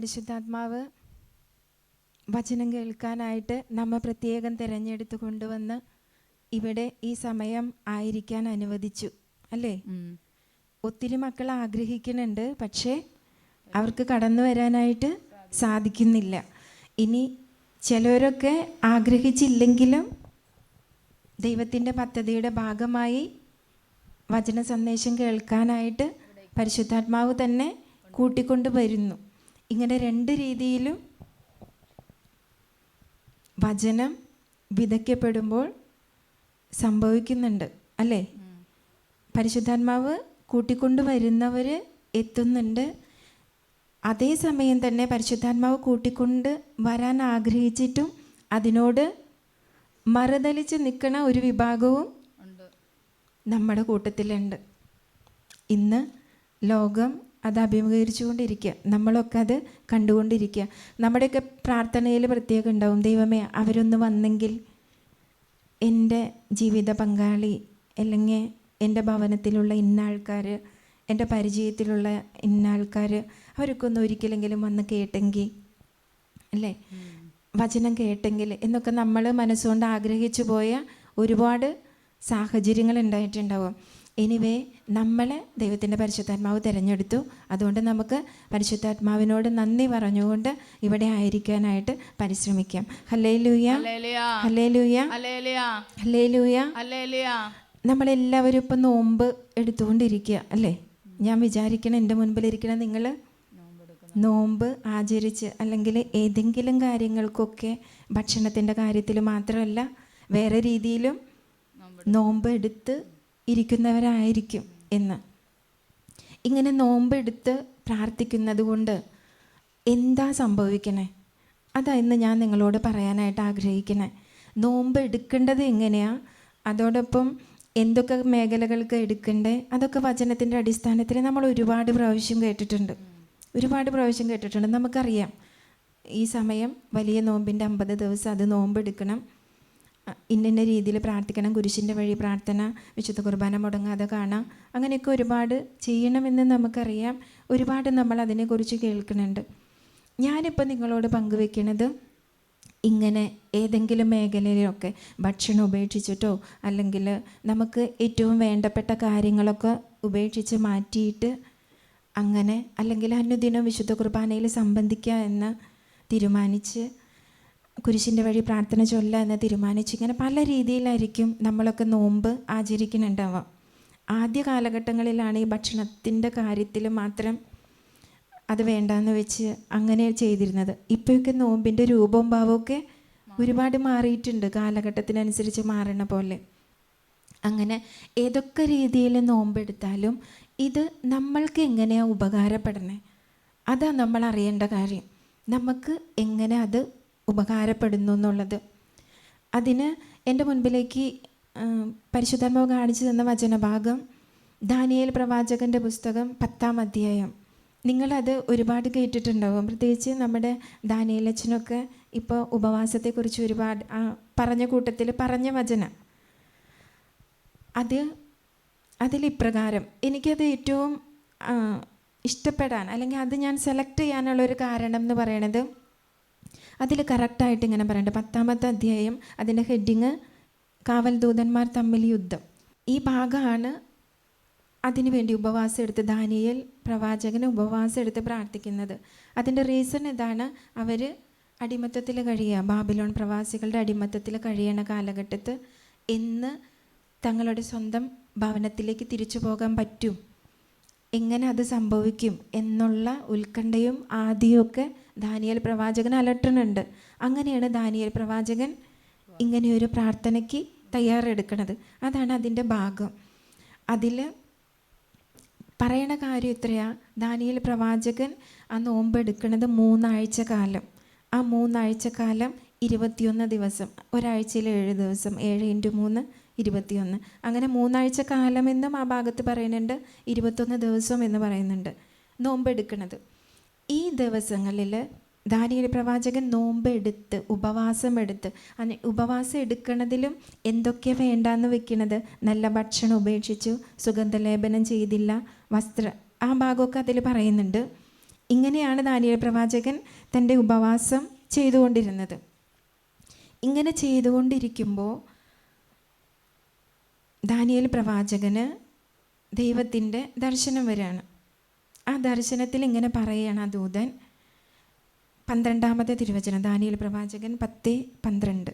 പരിശുദ്ധാത്മാവ് വചനം കേൾക്കാനായിട്ട് നമ്മെ പ്രത്യേകം തിരഞ്ഞെടുത്ത് കൊണ്ടുവന്ന് ഇവിടെ ഈ സമയം ആയിരിക്കാൻ അനുവദിച്ചു അല്ലേ? ഒത്തിരി മക്കൾ ആഗ്രഹിക്കുന്നുണ്ട്, പക്ഷേ അവർക്ക് കടന്നു വരാനായിട്ട് സാധിക്കുന്നില്ല. ഇനി ചിലരൊക്കെ ആഗ്രഹിച്ചില്ലെങ്കിലും ദൈവത്തിൻ്റെ പദ്ധതിയുടെ ഭാഗമായി വചന സന്ദേശം കേൾക്കാനായിട്ട് പരിശുദ്ധാത്മാവ് തന്നെ കൂട്ടിക്കൊണ്ട് വരുന്നു. ഇങ്ങനെ രണ്ട് രീതിയിലും വചനം വിതയ്ക്കപ്പെടുമ്പോൾ സംഭവിക്കുന്നുണ്ട് അല്ലേ? പരിശുദ്ധാത്മാവ് കൂട്ടിക്കൊണ്ട് വരുന്നവർ എത്തുന്നുണ്ട്. അതേസമയം തന്നെ പരിശുദ്ധാത്മാവ് കൂട്ടിക്കൊണ്ട് വരാൻ ആഗ്രഹിച്ചിട്ടും അതിനോട് മറുതലിച്ച് നിൽക്കുന്ന ഒരു വിഭാഗവും നമ്മുടെ കൂട്ടത്തിലുണ്ട്. ഇന്ന് ലോകം അത് അഭിമുഖീകരിച്ചുകൊണ്ടിരിക്കുക, നമ്മളൊക്കെ അത് കണ്ടുകൊണ്ടിരിക്കുക. നമ്മുടെയൊക്കെ പ്രാർത്ഥനയിൽ പ്രത്യേകം ഉണ്ടാവും, ദൈവമേ അവരൊന്ന് വന്നെങ്കിൽ എൻ്റെ ജീവിത പങ്കാളി അല്ലെങ്കിൽ എൻ്റെ ഭവനത്തിലുള്ള ഇന്ന ആൾക്കാർ, എൻ്റെ പരിചയത്തിലുള്ള ഇന്ന ആൾക്കാർ, അവരൊക്കെ ഒന്ന് ഒരിക്കലെങ്കിലും വന്ന് കേട്ടെങ്കിൽ അല്ലേ, വചനം കേട്ടെങ്കിൽ എന്നൊക്കെ നമ്മൾ മനസ്സുകൊണ്ട് ആഗ്രഹിച്ചു പോയ ഒരുപാട് സാഹചര്യങ്ങൾ ഉണ്ടായിട്ടുണ്ടാവും. എനിവേ നമ്മളെ ദൈവത്തിൻ്റെ പരിശുദ്ധാത്മാവ് തിരഞ്ഞെടുത്തു. അതുകൊണ്ട് നമുക്ക് പരിശുദ്ധാത്മാവിനോട് നന്ദി പറഞ്ഞുകൊണ്ട് ഇവിടെ ആയിരിക്കാനായിട്ട് പരിശ്രമിക്കാം. Hallelujah, hallelujah, hallelujah. നമ്മളെല്ലാവരും ഇപ്പം നോമ്പ് എടുത്തുകൊണ്ടിരിക്കുക അല്ലേ? ഞാൻ വിചാരിക്കണം എൻ്റെ മുൻപിലിരിക്കണം നിങ്ങൾ നോമ്പ് ആചരിച്ച് അല്ലെങ്കിൽ ഏതെങ്കിലും കാര്യങ്ങൾക്കൊക്കെ ഭക്ഷണത്തിൻ്റെ കാര്യത്തിൽ മാത്രമല്ല വേറെ രീതിയിലും നോമ്പ് എടുത്ത് ഇരിക്കുന്നവരായിരിക്കും എന്ന്. ഇങ്ങനെ നോമ്പെടുത്ത് പ്രാർത്ഥിക്കുന്നത് കൊണ്ട് എന്താ സംഭവിക്കണേ? അതാ ഇന്ന് ഞാൻ നിങ്ങളോട് പറയാനായിട്ട് ആഗ്രഹിക്കണേ. നോമ്പ് എടുക്കേണ്ടത് എങ്ങനെയാണ്, അതോടൊപ്പം എന്തൊക്കെ മേഖലകൾക്ക് എടുക്കണ്ടേ, അതൊക്കെ വചനത്തിൻ്റെ അടിസ്ഥാനത്തിൽ നമ്മൾ ഒരുപാട് പ്രാവശ്യം കേട്ടിട്ടുണ്ട്. നമുക്കറിയാം ഈ സമയം വലിയ നോമ്പിൻ്റെ 50 ദിവസം അത് നോമ്പെടുക്കണം, ഇന്ന രീതിയിൽ പ്രാർത്ഥിക്കണം, കുരിശിൻ്റെ വഴി പ്രാർത്ഥന, വിശുദ്ധ കുർബാന മുടങ്ങാതെ കാണാം, അങ്ങനെയൊക്കെ ഒരുപാട് ചെയ്യണമെന്ന് നമുക്കറിയാം. ഒരുപാട് നമ്മൾ അതിനെക്കുറിച്ച് കേൾക്കുന്നുണ്ട്. ഞാനിപ്പോൾ നിങ്ങളോട് പങ്കുവെക്കുന്നത് ഇങ്ങനെ ഏതെങ്കിലും മേഖലയിലൊക്കെ ഭക്ഷണം ഉപേക്ഷിച്ചിട്ടോ അല്ലെങ്കിൽ നമുക്ക് ഏറ്റവും വേണ്ടപ്പെട്ട കാര്യങ്ങളൊക്കെ ഉപേക്ഷിച്ച് മാറ്റിയിട്ട് അങ്ങനെ അല്ലെങ്കിൽ അനുദിനം വിശുദ്ധ കുർബാനയിൽ സംബന്ധിക്കുക എന്ന് തീരുമാനിച്ച് കുരിശിൻ്റെ വഴി പ്രാർത്ഥന ചൊല്ല എന്ന് തീരുമാനിച്ച് ഇങ്ങനെ പല രീതിയിലായിരിക്കും നമ്മളൊക്കെ നോമ്പ് ആചരിക്കുന്നുണ്ടാവാം. ആദ്യ കാലഘട്ടങ്ങളിലാണ് ഈ ഭക്ഷണത്തിൻ്റെ കാര്യത്തിൽ മാത്രം അത് വേണ്ടാന്ന് വെച്ച് അങ്ങനെ ചെയ്തിരുന്നത്. ഇപ്പോഴൊക്കെ നോമ്പിൻ്റെ രൂപവും ഭാവമൊക്കെ ഒരുപാട് മാറിയിട്ടുണ്ട്, കാലഘട്ടത്തിനനുസരിച്ച് മാറണ പോലെ. അങ്ങനെ ഏതൊക്കെ രീതിയിൽ നോമ്പെടുത്താലും ഇത് നമ്മൾക്ക് എങ്ങനെയാണ് ഉപകാരപ്പെടണേ, അതാ നമ്മൾ അറിയേണ്ട കാര്യം. നമുക്ക് എങ്ങനെ അത് ഉപകാരപ്പെടുന്നു എന്നുള്ളത്. അതിന് എൻ്റെ മുൻപിലേക്ക് പരിശുദ്ധാത്മാവ് കാണിച്ചു തന്ന വചനഭാഗം ദാനിയേൽ പ്രവാചകൻ്റെ പുസ്തകം 10-ാം അധ്യായം. നിങ്ങളത് ഒരുപാട് കേട്ടിട്ടുണ്ടാവും. പ്രത്യേകിച്ച് നമ്മുടെ ദാനിയേൽ അച്ഛനൊക്കെ ഇപ്പോൾ ഉപവാസത്തെക്കുറിച്ച് ഒരുപാട് പറഞ്ഞ കൂട്ടത്തിൽ പറഞ്ഞ വചനം അതിലിപ്രകാരം എനിക്കത് ഏറ്റവും ഇഷ്ടപ്പെടാൻ അല്ലെങ്കിൽ അത് ഞാൻ സെലക്ട് ചെയ്യാനുള്ളൊരു കാരണം എന്ന് പറയണത് അതിൽ കറക്റ്റായിട്ട് ഇങ്ങനെ പറയുന്നുണ്ട്. 10-ാമത്തെ അധ്യായം, അതിൻ്റെ ഹെഡിങ് കാവൽ ദൂതന്മാർ തമ്മിൽ യുദ്ധം. ഈ ഭാഗമാണ് അതിനു വേണ്ടി ഉപവാസം എടുത്ത് ദാനിയേൽ പ്രവാചകന് ഉപവാസം എടുത്ത് പ്രാർത്ഥിക്കുന്നത്. അതിൻ്റെ റീസൺ ഇതാണ്, അവർ അടിമത്തത്തിൽ കഴിയുക, ബാബിലോൺ പ്രവാസികളുടെ അടിമത്തത്തിൽ കഴിയണ കാലഘട്ടത്ത് എന്ന് തങ്ങളുടെ സ്വന്തം ഭവനത്തിലേക്ക് തിരിച്ചു പോകാൻ പറ്റും, എങ്ങനെ അത് സംഭവിക്കും എന്നുള്ള ഉത്കണ്ഠയും ആദ്യമൊക്കെ ദാനിയേൽ പ്രവാചകൻ അലട്ടുന്നുണ്ട്. അങ്ങനെയാണ് ദാനിയേൽ പ്രവാചകൻ ഇങ്ങനെയൊരു പ്രാർത്ഥനയ്ക്ക് തയ്യാറെടുക്കുന്നത്. അതാണ് അതിൻ്റെ ഭാഗം. അതിൽ പറയണ കാര്യം ഇത്രയാ, ദാനിയേൽ പ്രവാചകൻ ആ നോമ്പെടുക്കുന്നത് 3 ആഴ്ച കാലം. ആ 3 ആഴ്ച കാലം 21 ദിവസം, ഒരാഴ്ചയിൽ 7 ദിവസം, 7 × 3 21. അങ്ങനെ 3 ആഴ്ച കാലം എന്നും ആ ഭാഗത്ത് പറയുന്നുണ്ട്, 21 ദിവസം എന്ന് പറയുന്നുണ്ട് നോമ്പെടുക്കുന്നത്. ഈ ദിവസങ്ങളിൽ ദാനിയേൽ പ്രവാചകൻ നോമ്പെടുത്ത് ഉപവാസം എടുക്കുന്നതിലും എന്തൊക്കെ വേണ്ടാന്ന് വെക്കുന്നത്, നല്ല ഭക്ഷണം ഉപേക്ഷിച്ചു, സുഗന്ധലേപനം ചെയ്തില്ല, ആ ഭാഗമൊക്കെ അതിൽ പറയുന്നുണ്ട്. ഇങ്ങനെയാണ് ദാനിയേൽ പ്രവാചകൻ തൻ്റെ ഉപവാസം ചെയ്തുകൊണ്ടിരുന്നത്. ഇങ്ങനെ ചെയ്തുകൊണ്ടിരിക്കുമ്പോൾ ദാനിയേൽ പ്രവാചകന് ദൈവത്തിൻ്റെ ദർശനം വരികയാണ്. ആ ദർശനത്തിൽ ഇങ്ങനെ പറയുകയാണ് ആ ദൂതൻ. 12-ാമത്തെ തിരുവചനം, ദാനിയേൽ പ്രവാചകൻ 10:12.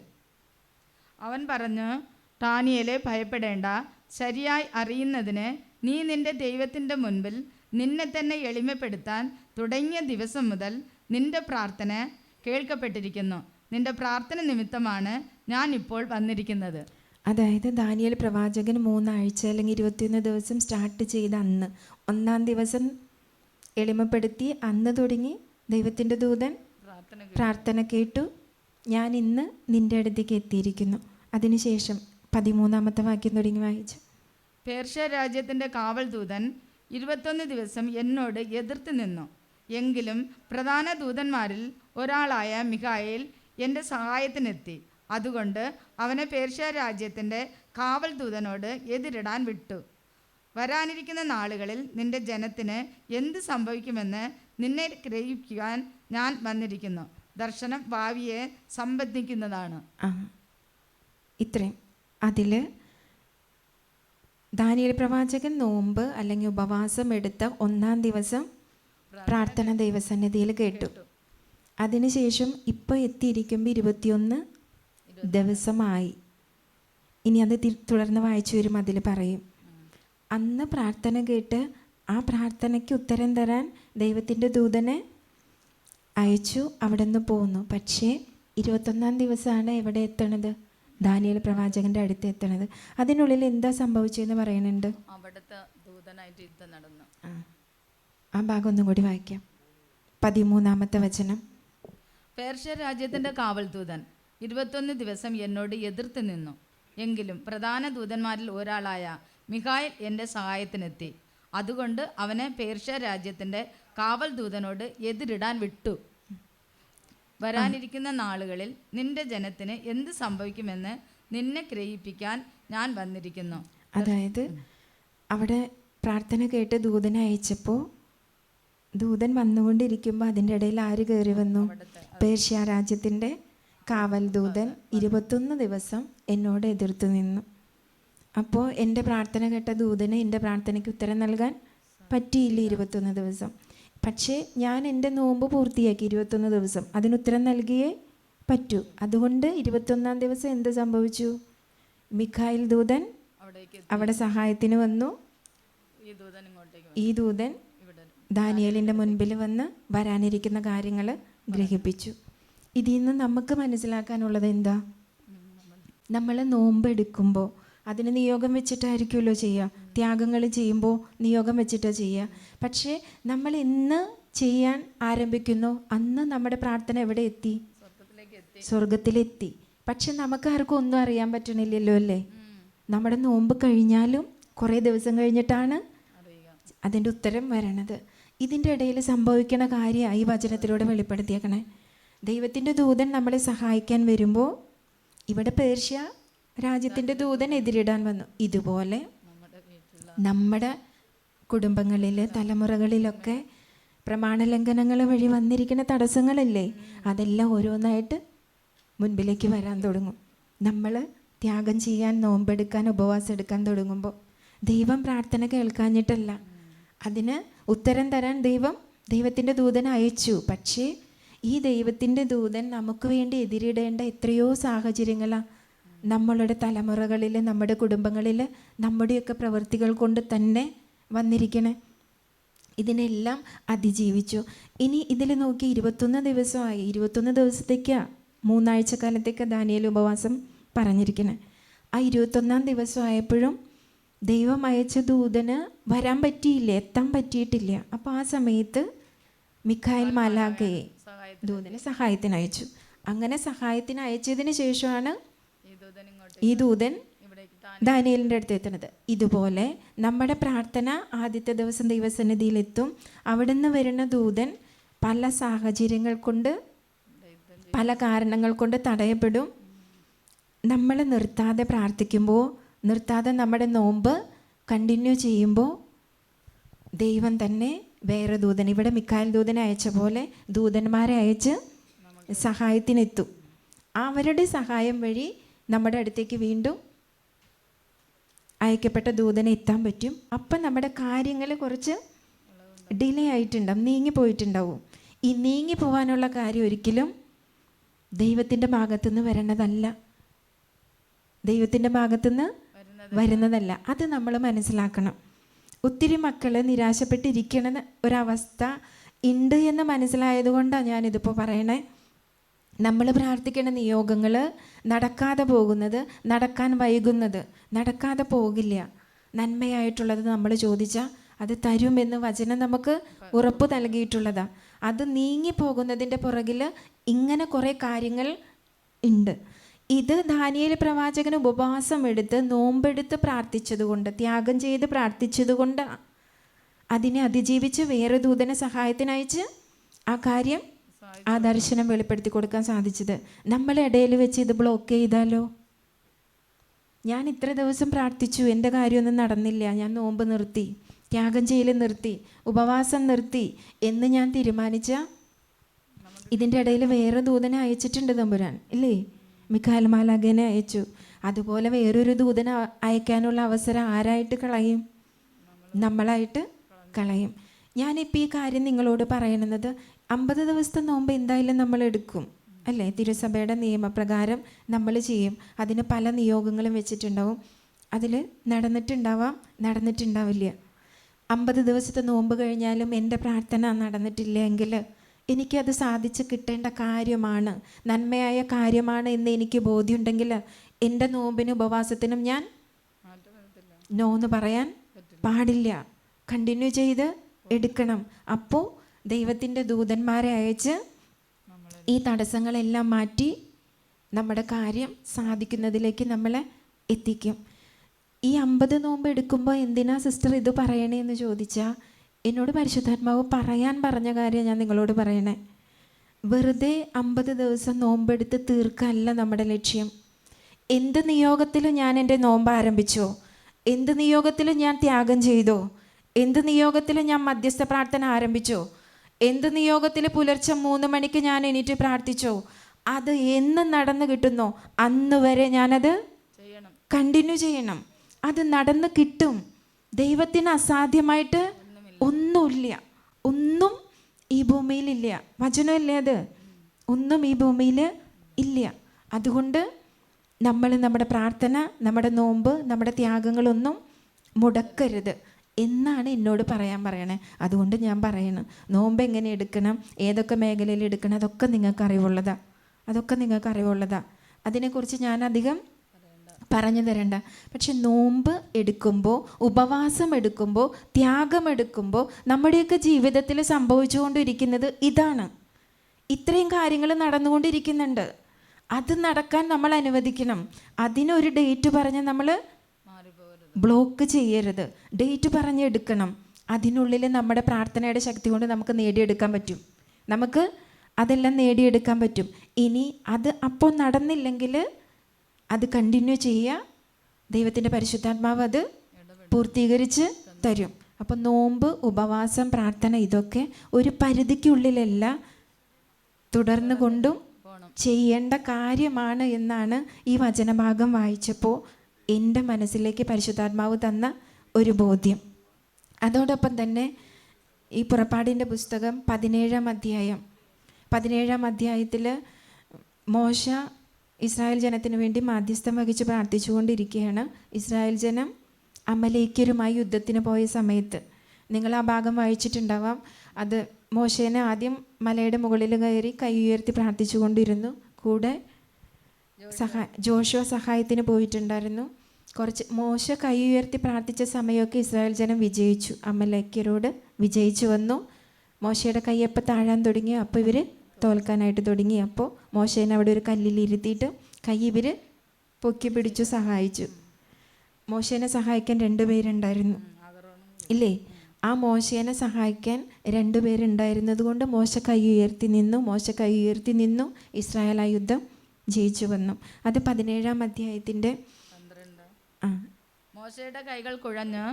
അവൻ പറഞ്ഞു, ദാനിയേലേ, ഭയപ്പെടേണ്ട. ശരിയായി അറിയുന്നതിന് നീ നിന്റെ ദൈവത്തിൻ്റെ മുൻപിൽ നിന്നെ തന്നെ എളിമപ്പെടുത്താൻ തുടങ്ങിയ ദിവസം മുതൽ നിന്റെ പ്രാർത്ഥന കേൾക്കപ്പെട്ടിരിക്കുന്നു. നിന്റെ പ്രാർത്ഥന നിമിത്തമാണ് ഞാൻ ഇപ്പോൾ വന്നിരിക്കുന്നത്. അതായത് ദാനിയേൽ പ്രവാചകൻ 3 ആഴ്ച അല്ലെങ്കിൽ 21 ദിവസം സ്റ്റാർട്ട് ചെയ്ത അന്ന് 1-ാം ദിവസം എളിമപ്പെടുത്തി. അന്ന് തുടങ്ങി ദൈവത്തിൻ്റെ ദൂതൻ പ്രാർത്ഥന കേട്ടു. ഞാൻ ഇന്ന് നിൻ്റെ അടുത്തേക്ക് എത്തിയിരിക്കുന്നു. അതിനുശേഷം 13-ാമത്തെ വാക്യം തുടങ്ങി വായിച്ചു. പേർഷ്യ രാജ്യത്തിൻ്റെ കാവൽ ദൂതൻ 21 ദിവസം എന്നോട് എതിർത്ത് നിന്നു. എങ്കിലും പ്രധാന ദൂതന്മാരിൽ ഒരാളായ മിഖായേൽ എൻ്റെ സഹായത്തിനെത്തി. അതുകൊണ്ട് അവനെ പേർഷ്യ രാജ്യത്തിൻ്റെ കാവൽ ദൂതനോട് എതിരിടാൻ വിട്ടു. വരാനിരിക്കുന്ന നാളുകളിൽ നിന്റെ ജനത്തിന് എന്ത് സംഭവിക്കുമെന്ന് നിന്നെ ഗ്രഹിക്കാൻ ഞാൻ വന്നിരിക്കുന്നു. ദർശനം ഭാവിയെ സംബന്ധിക്കുന്നതാണ്. ഇത്രയും. അതിൽ ദാനിയേൽ പ്രവാചകൻ നോമ്പ് അല്ലെങ്കിൽ ഉപവാസം എടുത്ത 1-ാം ദിവസം പ്രാർത്ഥന ദൈവസന്നിധിയിൽ കേട്ടു. അതിനുശേഷം ഇപ്പോൾ എത്തിയിരിക്കുമ്പോൾ 21 ദിവസമായി. ഇനി അത് തുടർന്ന് വായിച്ചു വരും. അതിൽ പറയും, അന്ന് പ്രാർത്ഥന കേട്ട് ആ പ്രാർത്ഥനയ്ക്ക് ഉത്തരം തരാൻ ദൈവത്തിൻ്റെ ദൂതനെ അയച്ചു. അവിടെ നിന്ന് പോന്നു. പക്ഷേ 21-ാം ദിവസമാണ് എവിടെ എത്തണത്? ദാനിയേൽ പ്രവാചകൻ്റെ അടുത്ത് എത്തണത്. അതിനുള്ളിൽ എന്താ സംഭവിച്ചതെന്ന് പറയുന്നുണ്ട്. അവിടുത്തെ ദൂതനായിട്ട് യുദ്ധം നടന്നു. ആ ഭാഗം ഒന്നും കൂടി വായിക്കാം. 13-ാമത്തെ വചനം. പേർഷ്യ രാജ്യത്തിൻ്റെ കാവൽ ദൂതൻ 21 ദിവസം എന്നോട് എതിർത്ത് നിന്നു. എങ്കിലും പ്രധാന ദൂതന്മാരിൽ ഒരാളായ മിഖായേൽ എൻ്റെ സഹായത്തിനെത്തി. അതുകൊണ്ട് അവനെ പേർഷ്യ രാജ്യത്തിൻ്റെ കാവൽ ദൂതനോട് എതിരിടാൻ വിട്ടു. വരാനിരിക്കുന്ന നാളുകളിൽ നിന്റെ ജനത്തിന് എന്ത് സംഭവിക്കുമെന്ന് നിന്നെ ഗ്രഹിപ്പിക്കാൻ ഞാൻ വന്നിരിക്കുന്നു. അതായത് അവിടെ പ്രാർത്ഥന കേട്ട് ദൂതനെ അയച്ചപ്പോൾ ദൂതൻ വന്നുകൊണ്ടിരിക്കുമ്പോൾ അതിൻ്റെ ഇടയിൽ ആര് കയറി വന്നു? പേർഷ്യ രാജ്യത്തിൻ്റെ കാവൽ ദൂതൻ 21 ദിവസം എന്നോട് എതിർത്ത് നിന്നു. അപ്പോൾ എൻ്റെ പ്രാർത്ഥന കേട്ട ദൂതന് എൻ്റെ പ്രാർത്ഥനയ്ക്ക് ഉത്തരം നൽകാൻ പറ്റിയില്ല 21 ദിവസം. പക്ഷേ ഞാൻ എൻ്റെ നോമ്പ് പൂർത്തിയാക്കി 21 ദിവസം. അതിനുത്തരം നൽകിയേ പറ്റൂ. അതുകൊണ്ട് 21-ാം ദിവസം എന്ത് സംഭവിച്ചു? മിഖായേൽ ദൂതൻ അവിടെ സഹായത്തിന് വന്നു. ഈ ദൂതൻ ദാനിയേലിൻ്റെ മുൻപിൽ വന്ന് വരാനിരിക്കുന്ന കാര്യങ്ങൾ ഗ്രഹിപ്പിച്ചു. ഇതിൽ നിന്ന് നമുക്ക് മനസ്സിലാക്കാനുള്ളത് എന്താ? നമ്മൾ നോമ്പെടുക്കുമ്പോൾ അതിന് നിയോഗം വെച്ചിട്ടായിരിക്കുമല്ലോ ചെയ്യുക. ത്യാഗങ്ങൾ ചെയ്യുമ്പോൾ നിയോഗം വെച്ചിട്ടാണ് ചെയ്യുക. പക്ഷേ നമ്മൾ എന്ന് ചെയ്യാൻ ആരംഭിക്കുന്നു അന്ന് നമ്മുടെ പ്രാർത്ഥന എവിടെ എത്തി? സ്വർഗത്തിലെത്തി. പക്ഷെ നമുക്ക് ആർക്കും ഒന്നും അറിയാൻ പറ്റണില്ലല്ലോ അല്ലേ? നമ്മുടെ നോമ്പ് കഴിഞ്ഞാലും കുറേ ദിവസം കഴിഞ്ഞിട്ടാണ് അതിൻ്റെ ഉത്തരം വരണത്. ഇതിൻ്റെ ഇടയിൽ സംഭവിക്കണ കാര്യം ഈ വചനത്തിലൂടെ വെളിപ്പെടുത്തിയേക്കണേ. ദൈവത്തിൻ്റെ ദൂതൻ നമ്മളെ സഹായിക്കാൻ വരുമ്പോൾ ഇവിടെ പേർഷ്യ രാജ്യത്തിൻ്റെ ദൂതൻ എതിരിടാൻ വന്നു. ഇതുപോലെ നമ്മുടെ കുടുംബങ്ങളിൽ തലമുറകളിലൊക്കെ പ്രമാണലംഘനങ്ങൾ വഴി വന്നിരിക്കുന്ന തടസ്സങ്ങളല്ലേ, അതെല്ലാം ഓരോന്നായിട്ട് മുൻപിലേക്ക് വരാൻ തുടങ്ങും. നമ്മൾ ത്യാഗം ചെയ്യാൻ, നോമ്പെടുക്കാൻ, ഉപവാസം എടുക്കാൻ തുടങ്ങുമ്പോൾ ദൈവം പ്രാർത്ഥന കേൾക്കാഞ്ഞിട്ടല്ല, അതിന് ഉത്തരം തരാൻ ദൈവത്തിൻ്റെ ദൂതൻ അയച്ചു. പക്ഷേ ഈ ദൈവത്തിൻ്റെ ദൂതൻ നമുക്ക് വേണ്ടി എതിരിടേണ്ട എത്രയോ സാഹചര്യങ്ങളാണ് നമ്മളുടെ തലമുറകളിൽ, നമ്മുടെ കുടുംബങ്ങളിൽ, നമ്മുടെയൊക്കെ പ്രവൃത്തികൾ കൊണ്ട് തന്നെ വന്നിരിക്കണേ. ഇതിനെല്ലാം അതിജീവിച്ചു. ഇനി ഇതിൽ നോക്കി 21 ദിവസമായി. 21 ദിവസത്തേക്കാണ് 3 ആഴ്ചക്കാലത്തേക്ക് ദാനിയേൽ ഉപവാസം പറഞ്ഞിരിക്കണേ. ആ 21-ാം ദിവസമായപ്പോഴും ദൈവം അയച്ച ദൂതന് വരാൻ പറ്റിയില്ല, എത്താൻ പറ്റിയിട്ടില്ല. അപ്പോൾ ആ സമയത്ത് മിഖായേൽ മാലാഖയെ ദൂതനെ സഹായത്തിന് അയച്ചു. അങ്ങനെ സഹായത്തിന് അയച്ചതിന് ശേഷമാണ് ഈ ദൂതൻ ദാനിയേലിൻ്റെ അടുത്ത് എത്തുന്നത്. ഇതുപോലെ നമ്മുടെ പ്രാർത്ഥന ആദ്യത്തെ ദിവസം ദൈവസന്നിധിയിലെത്തും. അവിടെ നിന്ന് വരുന്ന ദൂതൻ പല സാഹചര്യങ്ങൾ കൊണ്ട്, പല കാരണങ്ങൾ കൊണ്ട് തടയപ്പെടും. നമ്മൾ നിർത്താതെ പ്രാർത്ഥിക്കുമ്പോൾ, നിർത്താതെ നമ്മുടെ നോമ്പ് കണ്ടിന്യൂ ചെയ്യുമ്പോൾ ദൈവം തന്നെ വേറെ ദൂതൻ, ഇവിടെ മിക്കായേൽ ദൂതനെ അയച്ച പോലെ ദൂതന്മാരെ അയച്ച് സഹായത്തിനെത്തും. അവരുടെ സഹായം വഴി നമ്മുടെ അടുത്തേക്ക് വീണ്ടും അയക്കപ്പെട്ട ദൂതനെ എത്താൻ പറ്റും. അപ്പം നമ്മുടെ കാര്യങ്ങൾ കുറച്ച് ഡിലേ ആയിട്ടുണ്ടാവും, നീങ്ങിപ്പോയിട്ടുണ്ടാവും. ഈ നീങ്ങി പോകാനുള്ള കാര്യം ഒരിക്കലും ദൈവത്തിൻ്റെ ഭാഗത്തുനിന്ന് വരണതല്ല, ദൈവത്തിൻ്റെ ഭാഗത്തുനിന്ന് വരുന്നതല്ല. അത് നമ്മൾ മനസ്സിലാക്കണം. ഒത്തിരി മക്കൾ നിരാശപ്പെട്ടിരിക്കണ ഒരവസ്ഥ ഉണ്ട് എന്ന് മനസ്സിലായത് കൊണ്ടാണ് ഞാനിതിപ്പോൾ പറയണേ. നമ്മൾ പ്രാർത്ഥിക്കേണ്ട നിയോഗങ്ങൾ നടക്കാതെ പോകുന്നത്, നടക്കാൻ വൈകുന്നത്, നടക്കാതെ പോകില്ല. നന്മയായിട്ടുള്ളത് നമ്മൾ ചോദിച്ചാൽ അത് തരുമെന്ന് വചനം നമുക്ക് ഉറപ്പ് നൽകിയിട്ടുള്ളതാണ്. അത് നീങ്ങിപ്പോകുന്നതിൻ്റെ പുറകിൽ ഇങ്ങനെ കുറേ കാര്യങ്ങൾ ഉണ്ട്. ഇത് ദാനിയേൽ പ്രവാചകൻ ഉപവാസം എടുത്ത് നോമ്പെടുത്ത് പ്രാർത്ഥിച്ചതുകൊണ്ട്, ത്യാഗം ചെയ്ത് പ്രാർത്ഥിച്ചതുകൊണ്ട് അതിനെ അതിജീവിച്ച് വേറെ ദൂതനെ സഹായത്തിനയച്ച് ആ കാര്യം, ആ ദർശനം വെളിപ്പെടുത്തി കൊടുക്കാൻ സാധിച്ചത്. നമ്മളെ ഇടയിൽ വെച്ച് ഇത് ബ്ലോക്ക് ചെയ്താലോ? ഞാൻ ഇത്ര ദിവസം പ്രാർത്ഥിച്ചു, എൻ്റെ കാര്യമൊന്നും നടന്നില്ല, ഞാൻ നോമ്പ് നിർത്തി, ത്യാഗം ചെയ്യൽ നിർത്തി, ഉപവാസം നിർത്തി എന്ന് ഞാൻ തീരുമാനിച്ച ഇതിൻ്റെ ഇടയിൽ വേറെ ദൂതനെ അയച്ചിട്ടുണ്ട് തമ്പുരാൻ, ഇല്ലേ? മിഖായേൽ മാലാഖനെ അയച്ചു. അതുപോലെ വേറൊരു ദൂതനെ അയക്കാനുള്ള അവസരം ആരായിട്ട് കളയും? നമ്മളായിട്ട് കളയും. ഞാനിപ്പോൾ ഈ കാര്യം നിങ്ങളോട് പറയണത്, 50 ദിവസത്തെ നോമ്പ് എന്തായാലും നമ്മൾ എടുക്കും, അല്ലേ? തിരുസഭയുടെ നിയമപ്രകാരം നമ്മൾ ചെയ്യും. അതിന് പല നിയോഗങ്ങളും വെച്ചിട്ടുണ്ടാവും. അതിൽ നടന്നിട്ടുണ്ടാവാം, നടന്നിട്ടുണ്ടാവില്ല. 50 ദിവസത്തെ നോമ്പ് കഴിഞ്ഞാലും എൻ്റെ പ്രാർത്ഥന നടന്നിട്ടില്ലെങ്കിൽ എനിക്കത് സാധിച്ച് കിട്ടേണ്ട കാര്യമാണ്, നന്മയായ കാര്യമാണ് എന്ന് എനിക്ക് ബോധ്യമുണ്ടെങ്കിൽ എൻ്റെ നോമ്പിനും ഉപവാസത്തിനും ഞാൻ നോ എന്ന് പറയാൻ പാടില്ല. കണ്ടിന്യൂ ചെയ്ത് എടുക്കണം. അപ്പോൾ ദൈവത്തിൻ്റെ ദൂതന്മാരെ അയച്ച് ഈ തടസ്സങ്ങളെല്ലാം മാറ്റി നമ്മുടെ കാര്യം സാധിക്കുന്നതിലേക്ക് നമ്മളെ എത്തിക്കും. ഈ 50 നോമ്പ് എടുക്കുമ്പോൾ എന്തിനാ സിസ്റ്റർ ഇത് പറയണേന്ന് ചോദിച്ചാൽ, എന്നോട് പരിശുദ്ധാത്മാവ് പറയാൻ പറഞ്ഞ കാര്യം ഞാൻ നിങ്ങളോട് പറയണേ. വെറുതെ 50 ദിവസം നോമ്പെടുത്ത് തീർക്കല്ല നമ്മുടെ ലക്ഷ്യം. എന്ത് നിയോഗത്തിലും ഞാൻ എൻ്റെ നോമ്പ് ആരംഭിച്ചോ, എന്ത് നിയോഗത്തിലും ഞാൻ ത്യാഗം ചെയ്തോ, എന്ത് നിയോഗത്തിലും ഞാൻ മധ്യസ്ഥ പ്രാർത്ഥന ആരംഭിച്ചോ, എന്ത് നിയോഗത്തിൽ പുലർച്ചെ 3 മണിക്ക് ഞാൻ എണീറ്റ് പ്രാർത്ഥിച്ചോ, അത് എന്ന് നടന്നു കിട്ടുന്നോ അന്ന് വരെ ഞാനത് കണ്ടിന്യൂ ചെയ്യണം. അത് നടന്ന് കിട്ടും. ദൈവത്തിന് അസാധ്യമായിട്ട് ഒന്നുമില്ല, ഒന്നും ഈ ഭൂമിയിലില്ല. വചനമല്ലേ അത്? ഒന്നും ഈ ഭൂമിയിൽ ഇല്ല. അതുകൊണ്ട് നമ്മൾ നമ്മുടെ പ്രാർത്ഥന, നമ്മുടെ നോമ്പ്, നമ്മുടെ ത്യാഗങ്ങളൊന്നും മുടക്കരുത് എന്നാണ് എന്നോട് പറയണേ. അതുകൊണ്ട് ഞാൻ പറയണം, നോമ്പ് എങ്ങനെ എടുക്കണം, ഏതൊക്കെ മേഖലയിൽ എടുക്കണം, അതൊക്കെ നിങ്ങൾക്ക് അറിവുള്ളതാ. അതിനെക്കുറിച്ച് ഞാൻ അധികം പറഞ്ഞു തരണ്ട. പക്ഷെ നോമ്പ് എടുക്കുമ്പോൾ, ഉപവാസം എടുക്കുമ്പോൾ, ത്യാഗം എടുക്കുമ്പോൾ നമ്മുടെയൊക്കെ ജീവിതത്തിൽ സംഭവിച്ചുകൊണ്ടിരിക്കുന്നത് ഇതാണ്. ഇത്രയും കാര്യങ്ങൾ നടന്നുകൊണ്ടിരിക്കുന്നുണ്ട്. അത് നടക്കാൻ നമ്മൾ അനുവദിക്കണം. അതിനൊരു ഡേറ്റ് പറഞ്ഞ് നമ്മൾ ബ്ലോക്ക് ചെയ്യരുത്. ഡേറ്റ് പറഞ്ഞ് എടുക്കണം. അതിനുള്ളിൽ നമ്മുടെ പ്രാർത്ഥനയുടെ ശക്തി കൊണ്ട് നമുക്ക് നേടിയെടുക്കാൻ പറ്റും. നമുക്ക് അതെല്ലാം നേടിയെടുക്കാൻ പറ്റും. ഇനി അത് അപ്പോൾ നടന്നില്ലെങ്കിൽ അത് കണ്ടിന്യൂ ചെയ്യുക. ദൈവത്തിൻ്റെ പരിശുദ്ധാത്മാവ് അത് പൂർത്തീകരിച്ച് തരും. അപ്പോൾ നോമ്പ്, ഉപവാസം, പ്രാർത്ഥന ഇതൊക്കെ ഒരു പരിധിക്കുള്ളിലല്ല, തുടർന്നു കൊണ്ടും ചെയ്യേണ്ട കാര്യമാണ് എന്നാണ് ഈ വചനഭാഗം വായിച്ചപ്പോൾ എൻ്റെ മനസ്സിലേക്ക് പരിശുദ്ധാത്മാവ് തന്ന ഒരു ബോധ്യം. അതോടൊപ്പം തന്നെ ഈ പുറപ്പാടിൻ്റെ പുസ്തകം 17-ാം അധ്യായത്തിൽ മോശ ഇസ്രായേൽ ജനത്തിന് വേണ്ടി മാധ്യസ്ഥം വഹിച്ച് പ്രാർത്ഥിച്ചുകൊണ്ടിരിക്കുകയാണ്. ഇസ്രായേൽ ജനം അമലേക്യരുമായി യുദ്ധത്തിന് പോയ സമയത്ത് നിങ്ങൾ ആ ഭാഗം വായിച്ചിട്ടുണ്ടാവാം. അത് മോശേനെ ആദ്യം മലയുടെ മുകളിൽ കയറി കൈ ഉയർത്തി പ്രാർത്ഥിച്ചുകൊണ്ടിരുന്നു. കൂടെ ജോഷുവ സഹായത്തിന് പോയിട്ടുണ്ടായിരുന്നു. മോശ കൈ ഉയർത്തി പ്രാർത്ഥിച്ച സമയമൊക്കെ ഇസ്രായേൽ ജനം വിജയിച്ചു, അമലേക്യരോട് വിജയിച്ചു വന്നു. മോശയുടെ കൈയപ്പം താഴാൻ തുടങ്ങി. അപ്പോൾ ഇവർ തോൽക്കാനായിട്ട് തുടങ്ങി. അപ്പോൾ മോശേനെ അവിടെ ഒരു കല്ലിൽ ഇരുത്തിയിട്ട് കൈ ഇവർ പൊക്കി പിടിച്ചു സഹായിച്ചു. മോശേനെ സഹായിക്കാൻ 2 പേരുണ്ടായിരുന്നു, ഇല്ലേ? ആ മോശേനെ സഹായിക്കാൻ 2 പേരുണ്ടായിരുന്നത് കൊണ്ട് മോശ കൈ ഉയർത്തി നിന്നു. ഇസ്രായേൽ ആ യുദ്ധം ജയിച്ചു വന്നു. അത് 17-ാം അധ്യായത്തിൻ്റെ മോശയുടെ കൈകൾ കുഴഞ്ഞ്